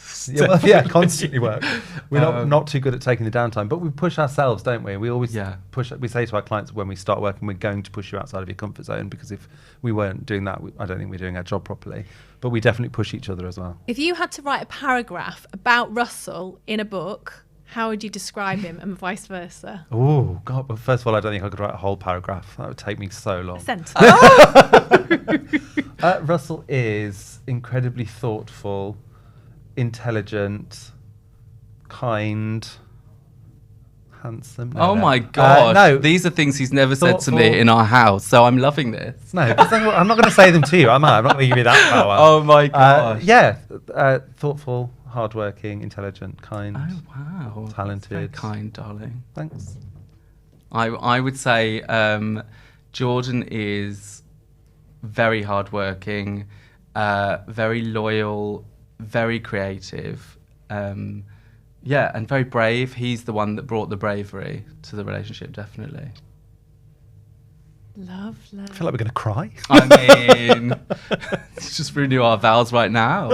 D: yeah, constantly work. We're not too good at taking the downtime, but we push ourselves, don't we? We always
C: Yeah.
D: push. We say to our clients when we start working, we're going to push you outside of your comfort zone, because if we weren't doing that, I don't think we're doing our job properly. But we definitely push each other as well.
B: If you had to write a paragraph about Russell in a book, how would you describe him and vice versa?
D: Oh God! Well, first of all, I don't think I could write a whole paragraph. That would take me so long.
B: A sentence.
D: Russell is incredibly thoughtful, intelligent, kind, handsome.
C: Oh my God.
D: No,
C: These are things he's never said to me
D: Thoughtful.
C: in our house, so I'm loving this.
D: no. I'm not going to say them to you, am I? I'm not going to give you that power.
C: Oh my gosh.
D: Thoughtful, hardworking, intelligent, kind.
C: Oh, wow. That's
D: Talented.
C: very kind, darling.
D: Thanks.
C: I would say Jordan is very hardworking, very loyal, very creative, and very brave. He's the one that brought the bravery to the relationship, definitely.
B: Lovely.
D: I feel like we're going to cry.
C: I mean, just renew our vows right now.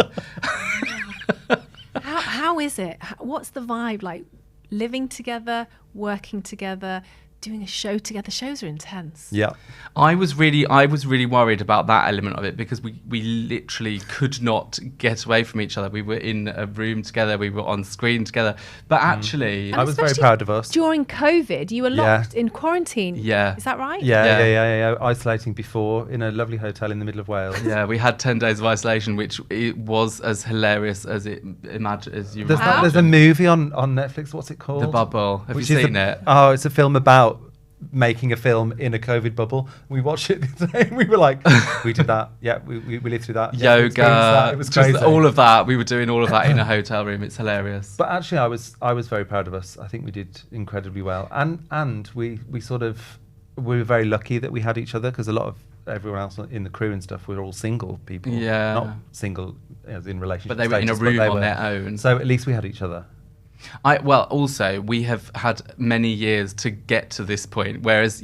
B: How is it? What's the vibe like? Living together, working together, doing a show together. Shows are intense.
D: Yeah.
C: I was really worried about that element of it because we literally could not get away from each other. We were in a room together, we were on screen together. But actually,
B: And
D: I was very
B: especially
D: proud of us.
B: During COVID, you were locked in quarantine.
C: Yeah.
B: Is that right?
D: Yeah. Isolating before in a lovely hotel in the middle of Wales.
C: yeah, we had 10 days of isolation, which it was as hilarious as you
D: There's
C: imagine.
D: a movie on Netflix. What's it called?
C: The Bubble. Have
D: Which
C: you
D: is
C: seen it?
D: Oh, it's a film about making a film in a COVID bubble. We watched it the other day and we were like, we did that. Yeah, we lived through that. Yeah, we experienced that.
C: Yoga,
D: It was
C: just
D: crazy.
C: all of that. We were doing all of that in a hotel room. It's hilarious.
D: But actually, I was very proud of us. I think we did incredibly well, and we were very lucky that we had each other because a lot of everyone else in the crew and stuff were all single people.
C: Yeah.
D: Not single as in relationship.
C: But they were in a
D: status,
C: room
D: they
C: on
D: were.
C: their own.
D: So at least we had each other.
C: Well, also, we have had many years to get to this point, whereas,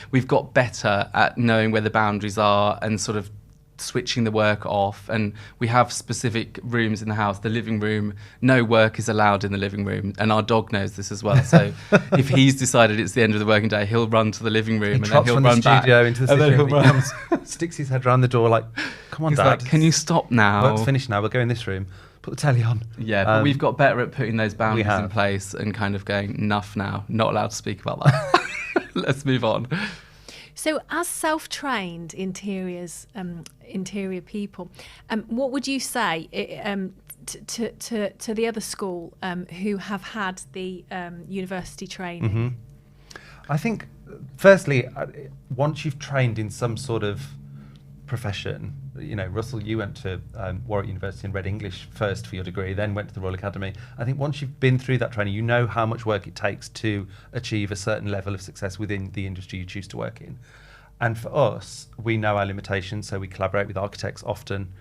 C: we've got better at knowing where the boundaries are and sort of switching the work off. And we have specific rooms in the house. The living room, no work is allowed in the living room. And our dog knows this as well. So if he's decided it's the end of the working day, he'll run to the living room
D: He
C: and then
D: trots
C: he'll
D: from
C: run
D: the studio
C: back.
D: into the
C: and then
D: sitting room.
C: he'll
D: He
C: run.
D: comes, sticks his head around the door like, come on,
C: He's
D: Dad.
C: like, can you stop now?
D: Work's finished now. We'll go in this room. Put the telly on.
C: Yeah, but we've got better at putting those boundaries in
D: have.
C: place and kind of going, enough now, not allowed to speak about that. Let's move on.
B: So, as self-trained interior people, what would you say to the other school who have had the university training?
D: Mm-hmm. I think, firstly, once you've trained in some sort of profession, Russell, you went to Warwick University and read English first for your degree, then went to the Royal Academy. I think once you've been through that training, you know how much work it takes to achieve a certain level of success within the industry you choose to work in. And for us, we know our limitations, so we collaborate with architects often.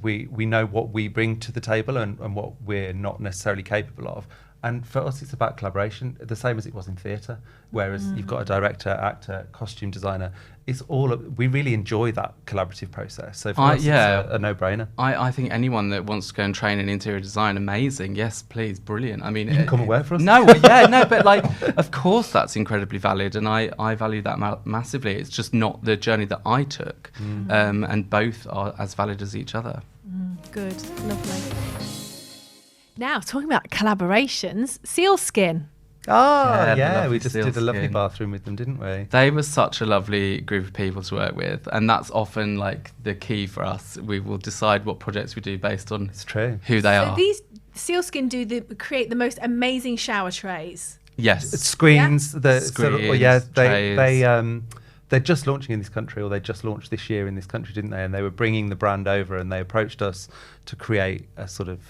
D: We know what we bring to the table and what we're not necessarily capable of. And for us, it's about collaboration, the same as it was in theatre, whereas you've got a director, actor, costume designer. It's we really enjoy that collaborative process. So for us, it's a no-brainer.
C: I think anyone that wants to go and train in interior design, amazing. Yes, please, brilliant. I mean,
D: You can come and work for us.
C: No, but of course that's incredibly valid, and I value that massively. It's just not the journey that I took, and both are as valid as each other.
B: Good, lovely. Now, talking about collaborations, Sealskin.
D: Oh,
C: yeah, the
D: we
C: lovely
D: just did a lovely
C: Sealskin.
D: bathroom with them, didn't we?
C: They were such a lovely group of people to work with, and that's often like the key for us. We will decide what projects we do based on
D: It's true.
C: who they
B: So
C: are.
B: these Sealskin create the most amazing shower trays.
C: Yes.
D: Screens,
C: Screens,
D: they're just launching in this country, or they just launched this year in this country, didn't they? And they were bringing the brand over, and they approached us to create a sort of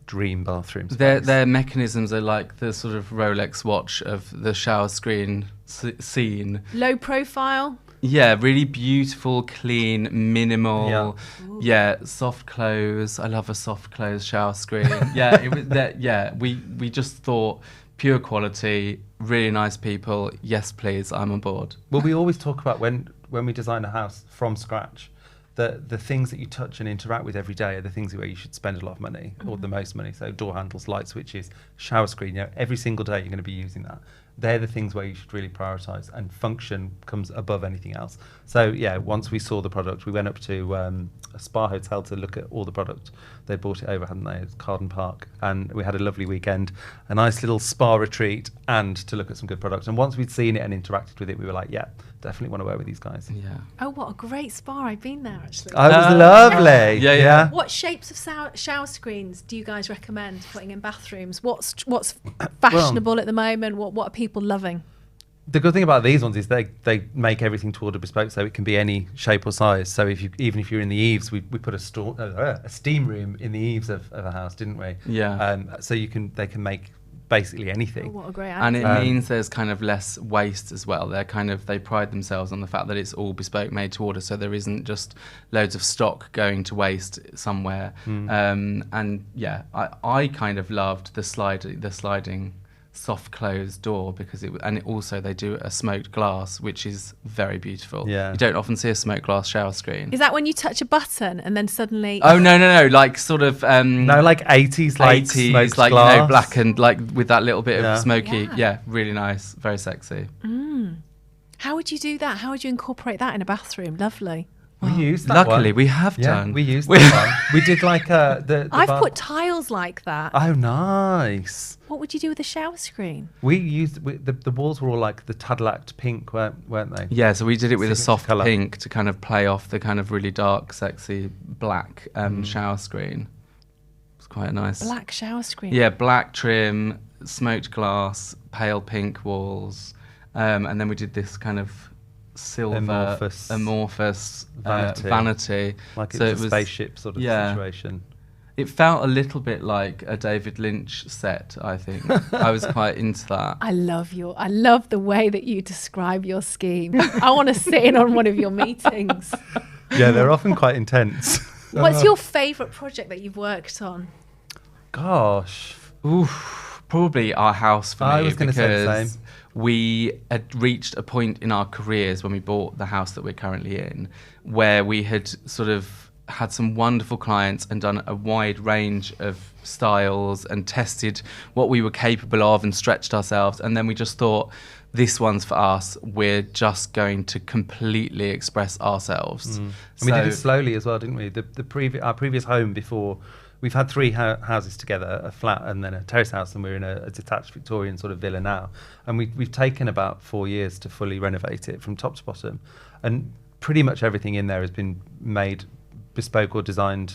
D: dream bathroom space.
C: Their mechanisms are like the sort of Rolex watch of the shower screen scene.
B: Low profile.
C: Yeah, really beautiful, clean, minimal. Yeah, soft close. I love a soft close shower screen. Yeah, it was that. Yeah, we just thought pure quality, really nice people. Yes, please, I'm on board.
D: Well, we always talk about when we design a house from scratch, the things that you touch and interact with every day are the things where you should spend a lot of money, or the most money. So door handles, light switches, shower screen, every single day you're going to be using that. They're the things where you should really prioritise, and function comes above anything else. So yeah, once we saw the product, we went up to a spa hotel to look at all the product. They brought it over, hadn't they? It's Carden Park, and we had a lovely weekend, a nice little spa retreat, and to look at some good products. And once we'd seen it and interacted with it, we were like, yeah, definitely want to work with these guys.
C: Yeah.
B: Oh, what a great spa. I've been there, actually.
D: Oh, it was lovely.
C: Yeah.
B: What shapes of shower screens do you guys recommend putting in bathrooms? What's fashionable at the moment? What are people loving?
D: The good thing about these ones is they make everything to order bespoke, so it can be any shape or size. So even if you're in the eaves, we put a steam room in the eaves of a house, didn't we?
C: Yeah.
D: So they can make basically anything.
B: Oh, what a great
C: And
B: idea.
C: it means there's kind of less waste as well. They pride themselves on the fact that it's all bespoke, made to order, so there isn't just loads of stock going to waste somewhere. And yeah, I kind of loved the sliding soft closed door because also they do a smoked glass, which is very beautiful.
D: Yeah.
C: You don't often see a smoked glass shower screen.
B: Is that when you touch a button and then suddenly?
C: Oh no! Like sort of
D: No, like 80s, like
C: 80s,
D: smoked
C: like
D: glass.
C: black and like with that little bit
D: Yeah.
C: of smoky.
B: Yeah.
C: Yeah, really nice, very sexy.
B: How would you do that? How would you incorporate that in a bathroom? Lovely.
D: We used that
C: Luckily,
D: one.
C: we have
D: Yeah,
C: done.
D: we used that one. We did like the
B: I've
D: bar-
B: put tiles like that.
D: Oh, nice.
B: What would you do with a shower screen?
D: We used the walls were all like the Tadlact pink, weren't they?
C: Yeah, so we did it with a
D: Signature
C: soft
D: colour.
C: pink to kind of play off the kind of really dark, sexy black shower screen. It's quite nice.
B: Black shower screen.
C: Yeah, black trim, smoked glass, pale pink walls, and then we did this kind of silver amorphous vanity.
D: Like it's
C: So
D: a
C: it was-
D: spaceship sort of
C: yeah.
D: situation.
C: It felt a little bit like a David Lynch set, I think. I was quite into that.
B: I love the way that you describe your scheme. I want to sit in on one of your meetings.
D: Yeah, they're often quite intense.
B: What's your favourite project that you've worked on?
D: Gosh.
C: Oof, probably our house for me.
D: I was gonna say the
C: because
D: same.
C: we had reached a point in our careers when we bought the house that we're currently in where we had sort of had some wonderful clients and done a wide range of styles and tested what we were capable of and stretched ourselves. And then we just thought, this one's for us. We're just going to completely express ourselves.
D: And we did it slowly as well, didn't we? Our previous home before, we've had three houses together, a flat and then a terrace house, and we're in a detached Victorian sort of villa now. And we've taken about 4 years to fully renovate it from top to bottom. And pretty much everything in there has been made bespoke or designed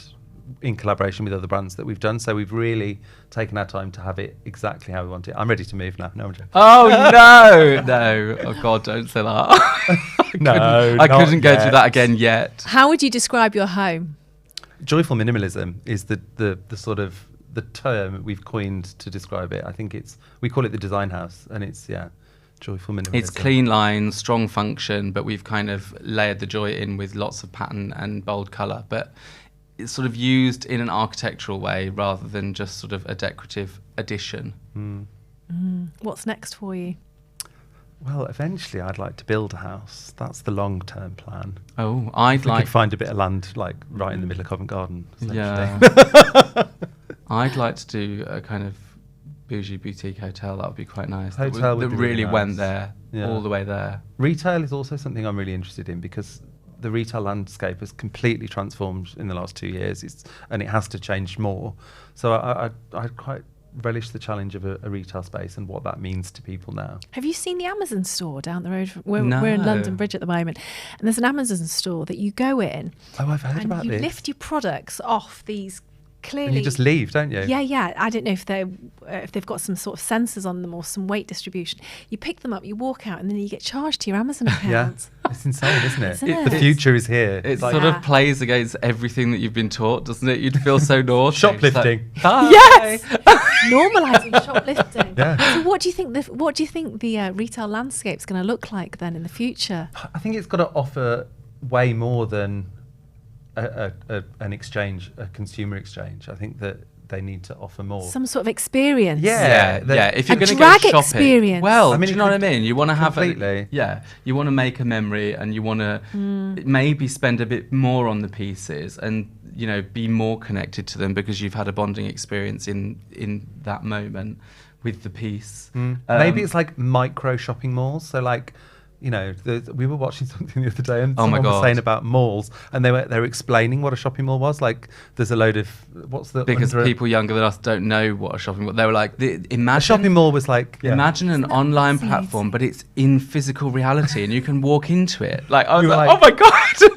D: in collaboration with other brands that we've done. So we've really taken our time to have it exactly how we want it. I'm ready to move now. No, I'm joking.
C: Oh no! Oh God, don't say that. I couldn't go through that again yet.
B: How would you describe your home?
D: Joyful minimalism is the sort of the term we've coined to describe it. I think we call it the design house, and it's joyful minimalism.
C: It's clean lines, strong function, but we've kind of layered the joy in with lots of pattern and bold colour. But it's sort of used in an architectural way rather than just sort of a decorative addition.
B: What's next for you?
D: Well, eventually I'd like to build a house. That's the long-term plan.
C: Oh,
D: If we could find a bit of land like right in the middle of Covent Garden.
C: Yeah. I'd like to do a kind of bougie boutique hotel. That would be quite nice.
D: Hotel would
C: that
D: be
C: really
D: really
C: went
D: nice.
C: there,
D: Yeah.
C: all the way there.
D: Retail is also something I'm really interested in because the retail landscape has completely transformed in the last 2 years, and it has to change more. So I quite relish the challenge of a retail space and what that means to people now.
B: Have you seen the Amazon store down the road? We're in
C: No.
B: London Bridge at the moment, and there's an Amazon store that you go in
D: Oh, I've heard
B: and
D: about
B: you
D: this.
B: lift your products off these clearly.
D: And you just leave, don't you?
B: Yeah. I don't know if they've got some sort of sensors on them or some weight distribution. You pick them up, you walk out, and then you get charged to your Amazon
D: Yeah.
B: account.
D: It's insane, isn't it?
B: Isn't
D: The
B: it?
D: future is here.
C: It
D: Like-
C: sort
B: Yeah.
C: of plays against everything that you've been taught, doesn't it? You'd feel so naughty.
D: Shoplifting.
C: It's like,
B: Yes, normalising shoplifting.
D: Yeah.
B: So what do you think the retail landscape's going to look like then in the future?
D: I think it's got to offer way more than an exchange, a consumer exchange. I think that they need to offer more.
B: Some sort of experience.
D: Yeah.
C: Yeah. If you're
B: A
C: going to go
B: drag
C: shopping,
B: experience.
C: well,
D: I mean,
C: do you
D: it
C: know what I
D: could-
C: mean? You want to have
D: completely.
C: you want to make a memory, and you want to maybe spend a bit more on the pieces, and be more connected to them because you've had a bonding experience in that moment with the piece.
D: Maybe it's like micro shopping malls. So like, we were watching something the other day, and
C: Oh my
D: someone was
C: God.
D: saying about malls, and they were explaining what a shopping mall was. Like, there's a load of
C: because people younger than us don't know what a shopping mall. They were like,
D: A
C: imagine
D: shopping mall was like
C: Imagine an
B: Isn't that
C: online
B: fascinating?
C: platform, but it's in physical reality, and you can walk into it. Like, I was
D: You were
C: like,
D: like-
C: oh my God,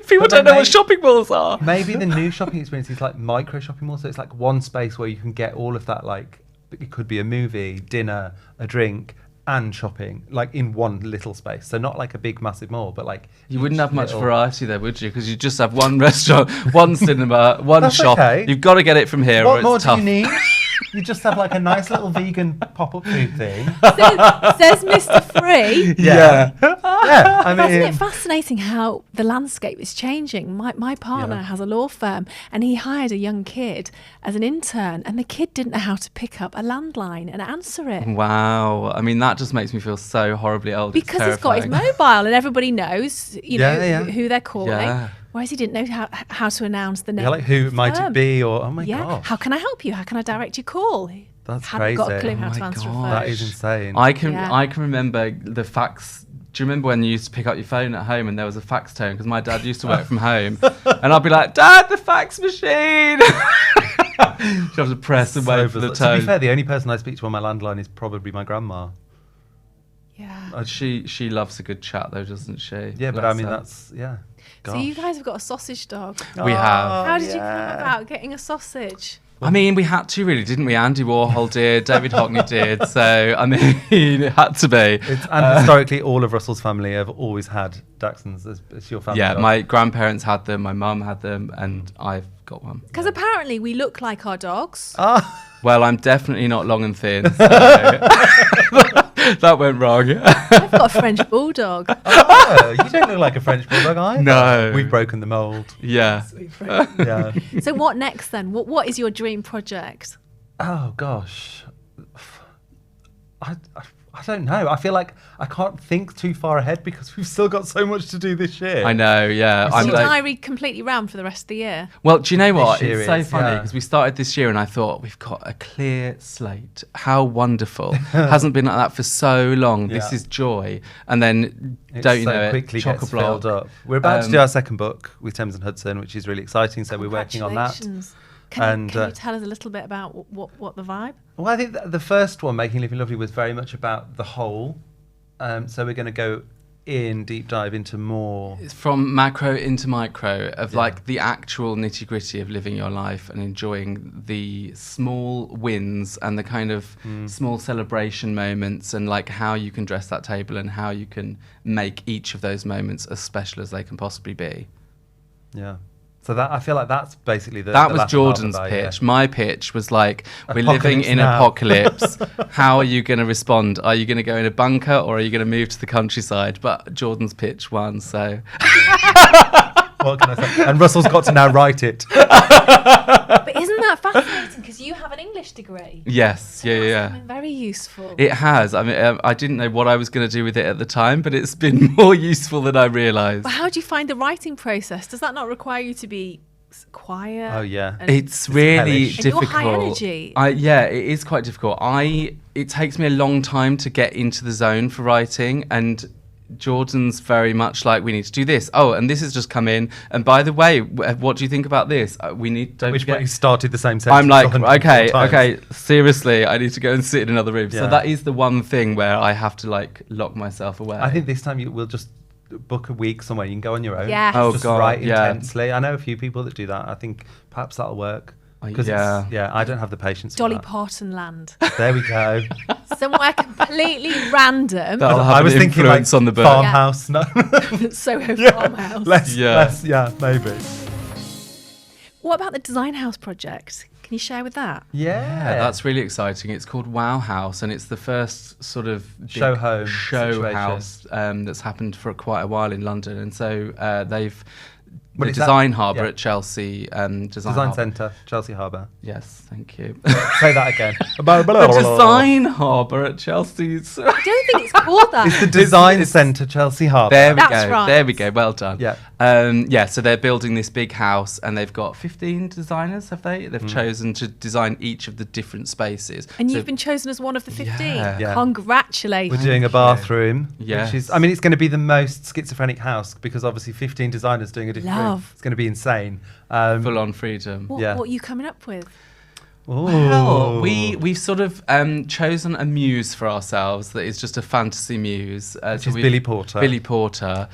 C: people
D: But
C: don't
D: then
C: know what shopping malls are.
D: Maybe the new shopping experience is like micro shopping mall. So it's like one space where you can get all of that. Like, it could be a movie, dinner, a drink, and shopping, like in one little space. So not like a big massive mall, but like
C: You wouldn't
D: each
C: have much
D: little-
C: variety there, would you? Because you just have one restaurant, one cinema, one
D: That's
C: shop.
D: okay.
C: You've got to get it from here, or
D: What
C: it's
D: more
C: tough.
D: do you need? You just have like a nice little vegan pop-up food thing.
B: Says Mr. Free.
D: Yeah. Yeah. I mean,
B: Isn't it fascinating how the landscape is changing? My partner has a law firm, and he hired a young kid as an intern, and the kid didn't know how to pick up a landline and answer it.
C: Wow. I mean, that just makes me feel so horribly old.
B: Because he's got his mobile and everybody knows, who they're calling.
C: Yeah.
B: Whereas he didn't know how to announce the name.
D: yeah, like who
B: of the
D: might it
B: firm.
D: be, or oh my
B: Yeah.
D: gosh,
B: How can I help you? How can I direct your call?
D: That's
B: Hadn't got a
D: crazy.
B: clue how
C: Oh
B: to
C: my
B: answer a
C: God.
B: phone.
D: that is insane.
C: I can
B: Yeah.
C: remember the fax. Do you remember when you used to pick up your phone at home and there was a fax tone? Because my dad used to work from home, and I'd be like, "Dad, the fax machine." You have to press and wait for the
D: bizarre. To
C: tone.
D: be fair, the only person I speak to on my landline is probably my grandma.
B: Yeah.
C: She loves a good chat though, doesn't she?
D: Yeah, but
C: Bless
D: I mean
C: her.
D: that's yeah.
B: So you guys have got a sausage dog.
C: We have.
B: How did you come about getting a sausage?
C: I mean, we had to really, didn't we? Andy Warhol did, David Hockney did. So I mean, it had to be.
D: And historically, all of Russell's family have always had Dachshunds as your family.
C: Yeah,
D: dog.
C: my grandparents had them, my mum had them, and I've got one.
B: Because apparently we look like our dogs.
C: Well, I'm definitely not long and thin. So that went wrong.
B: I've got a French bulldog.
D: Oh, you don't look like a French bulldog either.
C: No.
D: We've broken the mould.
C: Yeah.
D: Yeah.
B: So what next then? What is your dream project?
D: Oh gosh, I don't know. I feel like I can't think too far ahead because we've still got so much to do this year.
C: I know, yeah.
B: Is
C: I'm
B: your
C: like,
B: diary completely round for the rest of the year?
C: well, do you know what?
D: This year
C: It's so
D: is,
C: funny
D: yeah.
C: because we started this year and I thought we've got a clear slate. How wonderful. Hasn't been like that for so long. This
D: Yeah.
C: is joy. And then,
D: It
C: don't you
D: so
C: know
D: quickly
C: it,
D: gets
C: chock-a-block.
D: filled up. We're about to do our second book with Thames and Hudson, which is really exciting. So we're working on that.
B: Congratulations.
D: And,
B: Can you tell us a little bit about what the vibe?
D: Well, I think the first one, Making Living Lovely, was very much about the whole. So we're going to go deep dive into more.
C: It's from macro into micro of like the actual nitty gritty of living your life and enjoying the small wins and the kind of small celebration moments and like how you can dress that table and how you can make each of those moments as special as they can possibly be.
D: Yeah. So that I feel like that's basically the
C: That
D: the
C: was
D: latter half of
C: Jordan's
D: that,
C: pitch.
D: yeah.
C: My pitch was like, we're living
D: Apocalypse
C: in
D: now.
C: apocalypse. How are you going to respond? Are you going to go in a bunker or are you going to move to the countryside? But Jordan's pitch won, so.
D: What can I say? And Russell's got to now write it.
B: But isn't that fascinating? Because you have an English degree.
C: Yes,
B: So
C: yeah,
B: that's
C: yeah.
B: something very useful.
C: It has. I mean, I didn't know what I was going to do with it at the time, but it's been more useful than I realised.
B: But how do you find the writing process? Does that not require you to be quiet?
D: Oh, yeah.
B: and-
C: It's really
D: hellish.
B: And you're
C: difficult.
B: high energy.
C: Yeah, it is quite difficult. It takes me a long time to get into the zone for writing, and Jordan's very much like, we need to do this. Oh, and this has just come in. And by the way, what do you think about this? We need. Don't
D: Which
C: forget.
D: point you started the same sentence.
C: I'm like,
D: 104 times.
C: okay, seriously, I need to go and sit in another room. So
D: Yeah.
C: that is the one thing where I have to like lock myself away.
D: I think this time we'll just book a week somewhere. You can go on your own.
B: Yes.
C: Oh,
D: Just
C: God,
D: write
C: yeah.
D: intensely. I know a few people that do that. I think perhaps that'll work. 'Cause
C: yeah.
D: it's- I don't have the patience. for
B: Dolly
D: that.
B: Parton land.
D: There we go.
B: Somewhere completely random.
C: That'll have
D: I
C: an
D: was thinking like
C: influence on the book.
D: farmhouse. No.
B: Soho
D: Yeah.
B: farmhouse.
D: Less, maybe.
B: What about the Design House project? Can you share with that?
C: Yeah, that's really exciting. It's called Wow House, and it's the first sort of big
D: Show home
C: show
D: situation.
C: house that's happened for quite a while in London. And so they've
D: Well,
C: the
D: is that-
C: Design Harbour
D: yeah.
C: at Chelsea. Design
D: Design
C: Harbour.
D: Centre, Chelsea Harbour.
C: Yes, thank you.
D: Say that again.
C: The Design Harbour at Chelsea.
B: I don't think it's called that.
D: It's the Design Centre, Chelsea Harbour.
C: There we
B: That's
C: go.
B: right.
C: There we go. Well done.
D: Yeah.
C: So they're building this big house, and they've got 15 designers. Have they? They've chosen to design each of the different spaces.
B: And
C: So-
B: you've been chosen as one of the 15.
C: Yeah.
D: Yeah.
B: Congratulations.
D: We're doing a bathroom,
C: Yes.
D: which is, I mean, it's going to be the most schizophrenic house because obviously 15 designers doing a different room.
B: Love.
D: It's going to be insane.
C: full on freedom.
B: What
D: Yeah.
B: are you coming up with?
C: Well,
D: Ooh.
C: we've sort of chosen a muse for ourselves that is just a fantasy muse.
D: Which is
C: we've-
D: Billy Porter.
C: Billy Porter.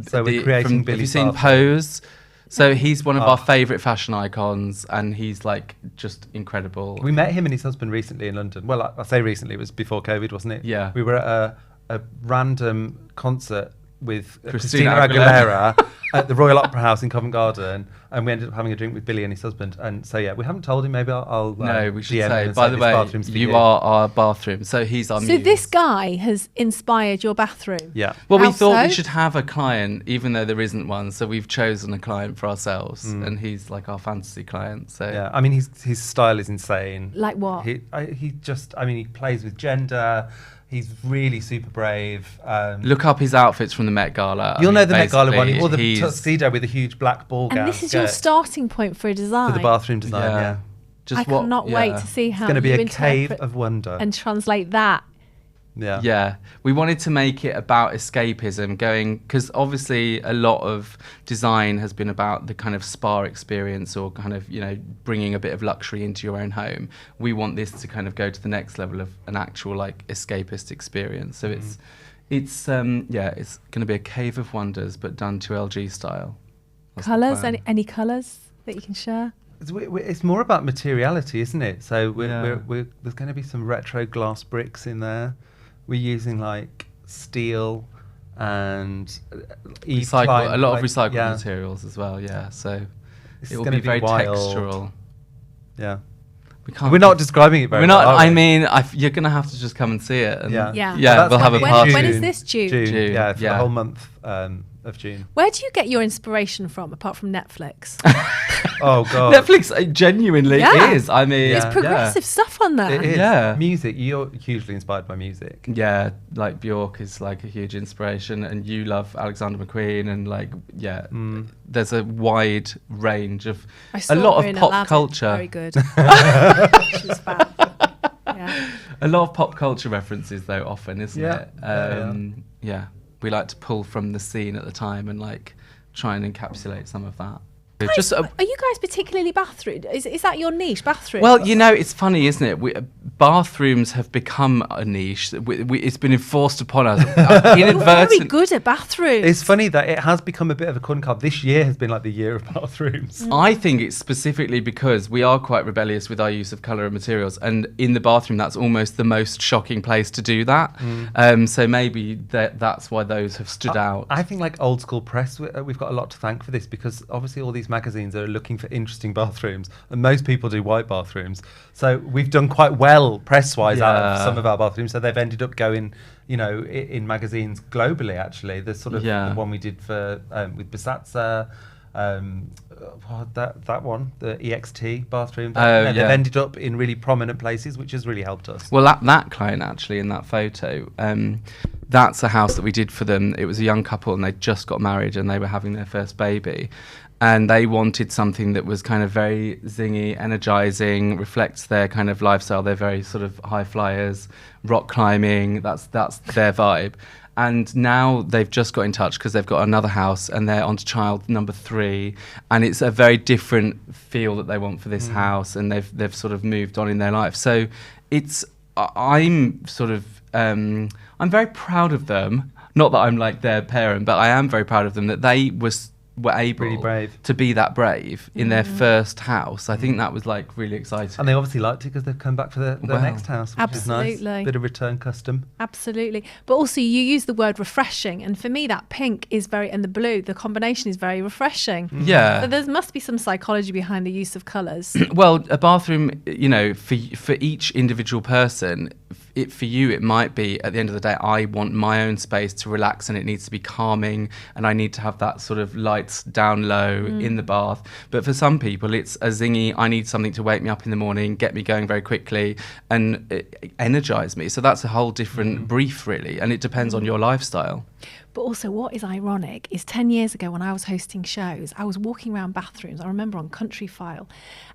D: So we're creating
C: Have
D: Billy
C: you seen
D: Porter.
C: Pose? So he's one of our
D: Oh.
C: favourite fashion icons, and he's like just incredible.
D: We met him and his husband recently in London. Well, I say recently, it was before COVID, wasn't it?
C: Yeah.
D: We were at a random concert with
C: Christina
D: Christina
C: Aguilera.
D: Aguilera at the Royal Opera House in Covent Garden, and we ended up having a drink with Billy and his husband. And so we haven't told him. Maybe I'll
C: No, we should
D: DM him
C: say,
D: and
C: by the
D: this
C: way,
D: bathroom's for
C: you are our bathroom. So he's our
B: So
C: muse.
B: this guy has inspired your bathroom.
D: Yeah.
C: Well, we
B: How
C: thought we
B: so?
C: should have a client, even though there isn't one. So we've chosen a client for ourselves, and he's like our fantasy client. So
D: Yeah, I mean, his style is insane.
B: Like what?
D: He plays with gender. He's really super brave.
C: look up his outfits from the Met Gala.
D: You'll
C: I
D: know
C: mean,
D: the Met Gala one. He wore the
C: he's-
D: tuxedo with a huge black ball gown.
B: And this is your
D: skirt
B: starting point for a design.
D: for the bathroom design. Yeah,
C: Just
B: I cannot wait to see how
D: it's going to be
B: you
D: a cave
B: interpret
D: of wonder.
B: and translate that.
C: Yeah, we wanted to make it about escapism, because obviously a lot of design has been about the kind of spa experience or kind of, bringing a bit of luxury into your own home. We want this to kind of go to the next level of an actual like escapist experience. So it's going to be a cave of wonders, but done to LG style. That's the
B: Colours?
C: plan.
B: Any colours that you can share?
D: It's more about materiality, isn't it? So
C: Yeah.
D: there's going to be some retro glass bricks in there. We're using like steel and
C: A lot of recycled materials as well. Yeah, so
D: It's
C: it will
D: gonna
C: be very
D: wild.
C: textural.
D: Yeah,
C: We can't.
D: we're not describing it very
C: We're
D: well.
C: not.
D: are
C: I
D: we?
C: mean, you're going to have to just come and see it. And
D: Yeah.
B: Yeah.
C: Yeah,
D: That's
C: we'll have a
B: when-
C: party.
B: when is this due?
C: June,
D: Yeah, for the
C: yeah.
D: whole month of June.
B: Where do you get your inspiration from, apart from Netflix?
D: Oh god,
C: Netflix genuinely
B: Yeah.
C: is. I mean,
B: It's progressive stuff on there.
D: It is.
C: Yeah.
D: Music. You're hugely inspired by music.
C: Yeah, like Bjork is like a huge inspiration, and you love Alexander McQueen, and there's a wide range of
B: I saw
C: a lot
B: her
C: of
B: in
C: pop
B: Aladdin.
C: culture.
B: Very good. She was fab. Yeah.
C: A lot of pop culture references, though, often, isn't
D: Yeah.
C: it? Yeah, we like to pull from the scene at the time and like try and encapsulate some of that. Just
B: Are you guys particularly bathroom? Is that your niche, bathroom?
C: well, it's funny, isn't it? Bathrooms have become a niche. It's been enforced upon us.
B: You're very good at bathrooms.
D: It's funny that it has become a bit of a calling card. This year has been like the year of bathrooms.
C: I think it's specifically because we are quite rebellious with our use of colour and materials, and in the bathroom, that's almost the most shocking place to do that. So maybe that's why those have stood out.
D: I think like old school press, we've got a lot to thank for this, because obviously all these magazines are looking for interesting bathrooms, and most people do white bathrooms. So we've done quite well press-wise out of
C: Yeah.
D: some of our bathrooms. So they've ended up going, in magazines globally. Actually, there's sort of the one we did for with Besatza. That one, the EXT bathroom. They've ended up in really prominent places, which has really helped us.
C: Well, that client actually in that photo, that's a house that we did for them. It was a young couple, and they just got married, and they were having their first baby. And they wanted something that was kind of very zingy, energizing, reflects their kind of lifestyle. They're very sort of high flyers, rock climbing. That's their vibe. And now they've just got in touch because they've got another house, and they're on to child number 3, and it's a very different feel that they want for this house, and they've sort of moved on in their life. So I'm very proud of them. Not that I'm like their parent, but I am very proud of them that they were able
D: Really brave.
C: to be that brave in their first house. I think that was like really exciting.
D: And they obviously liked it because they've come back for their next house, which is nice.
B: Absolutely.
D: Bit of return custom.
B: Absolutely. But also you use the word refreshing, and for me that pink is and the blue, the combination is very refreshing.
C: Yeah.
B: So there must be some psychology behind the use of colours.
C: Well, a bathroom, for each individual person, for you, it might be, at the end of the day, I want my own space to relax, and it needs to be calming, and I need to have that sort of lights down low in the bath. But for some people, it's a zingy, I need something to wake me up in the morning, get me going very quickly, and energize me. So that's a whole different brief, really, and it depends on your lifestyle.
B: But also what is ironic is 10 years ago when I was hosting shows, I was walking around bathrooms, I remember on Country File,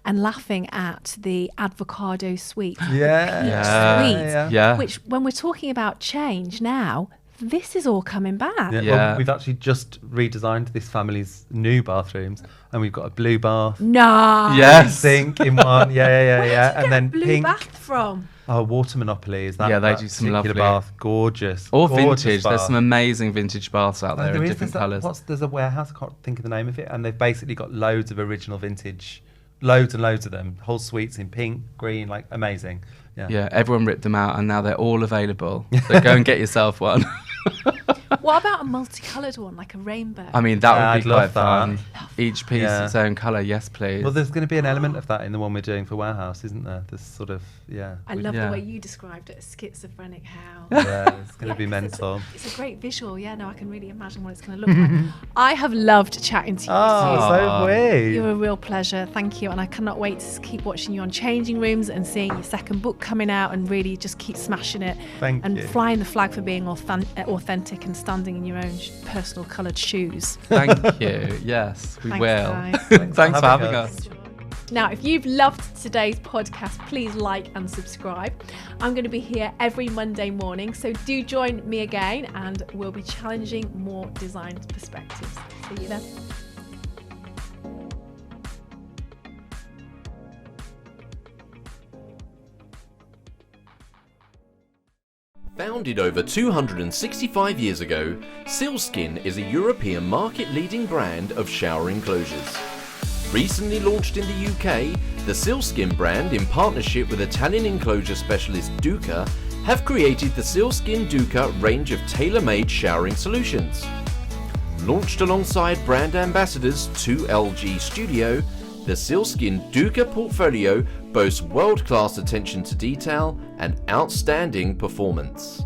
B: and laughing at the avocado suite.
D: Yeah.
B: Sweet.
C: Yeah.
B: Which, when we're talking about change now, this is all coming back.
D: Yeah.
C: Yeah.
D: Well, we've actually just redesigned this family's new bathrooms, and we've got a blue bath,
B: Nah.
C: Yes.
D: sink in one, yeah,
B: And
D: and then
B: blue
D: pink.
B: bath from.
D: Oh, Water Monopoly is that?
C: Yeah, they
D: that
C: do some
D: particular
C: lovely-
D: bath, gorgeous.
C: Or
D: gorgeous
C: vintage. There's
D: bath.
C: some amazing vintage baths out there in different colours.
D: There's a warehouse, I can't think of the name of it, and they've basically got loads of original vintage, loads and loads of them, whole suites in pink, green, like amazing. Yeah.
C: Yeah, everyone ripped them out, and now they're all available. So go and get yourself one.
B: What about a multicoloured one, like a rainbow?
C: I mean, that would
D: I'd
C: be
D: love
C: quite fun.
D: that.
C: Each piece
D: Yeah.
C: its own colour, yes please.
D: Well, there's going to be an element of that in the one we're doing for Warehouse, isn't there? This sort of,
B: I love
C: Yeah.
B: the way you described it, a schizophrenic house.
D: Yeah, it's going to be
B: Yeah, 'cause
D: mental.
B: It's a great visual. Yeah, no, I can really imagine what it's going to look like. I have loved chatting to you.
D: Oh,
B: Susie.
D: so weird.
B: You're a real pleasure. Thank you. And I cannot wait to keep watching you on Changing Rooms and seeing your second book coming out and really just keep smashing it.
D: Thank
B: and
D: you.
B: flying the flag for being authentic and standing in your own personal coloured shoes.
C: Thank you. Yes, we
B: Thanks,
C: will.
B: guys.
C: Thanks for having us.
B: Now, if you've loved today's podcast, please like and subscribe. I'm going to be here every Monday morning, so do join me again and we'll be challenging more design perspectives. See you then.
A: Founded over 265 years ago, Sealskin is a European market-leading brand of shower enclosures. Recently launched in the UK, the Sealskin brand, in partnership with Italian enclosure specialist Duca, have created the Sealskin Duca range of tailor-made showering solutions. Launched alongside brand ambassadors 2LG Studio, the Sealskin Duca portfolio boasts world-class attention to detail and outstanding performance.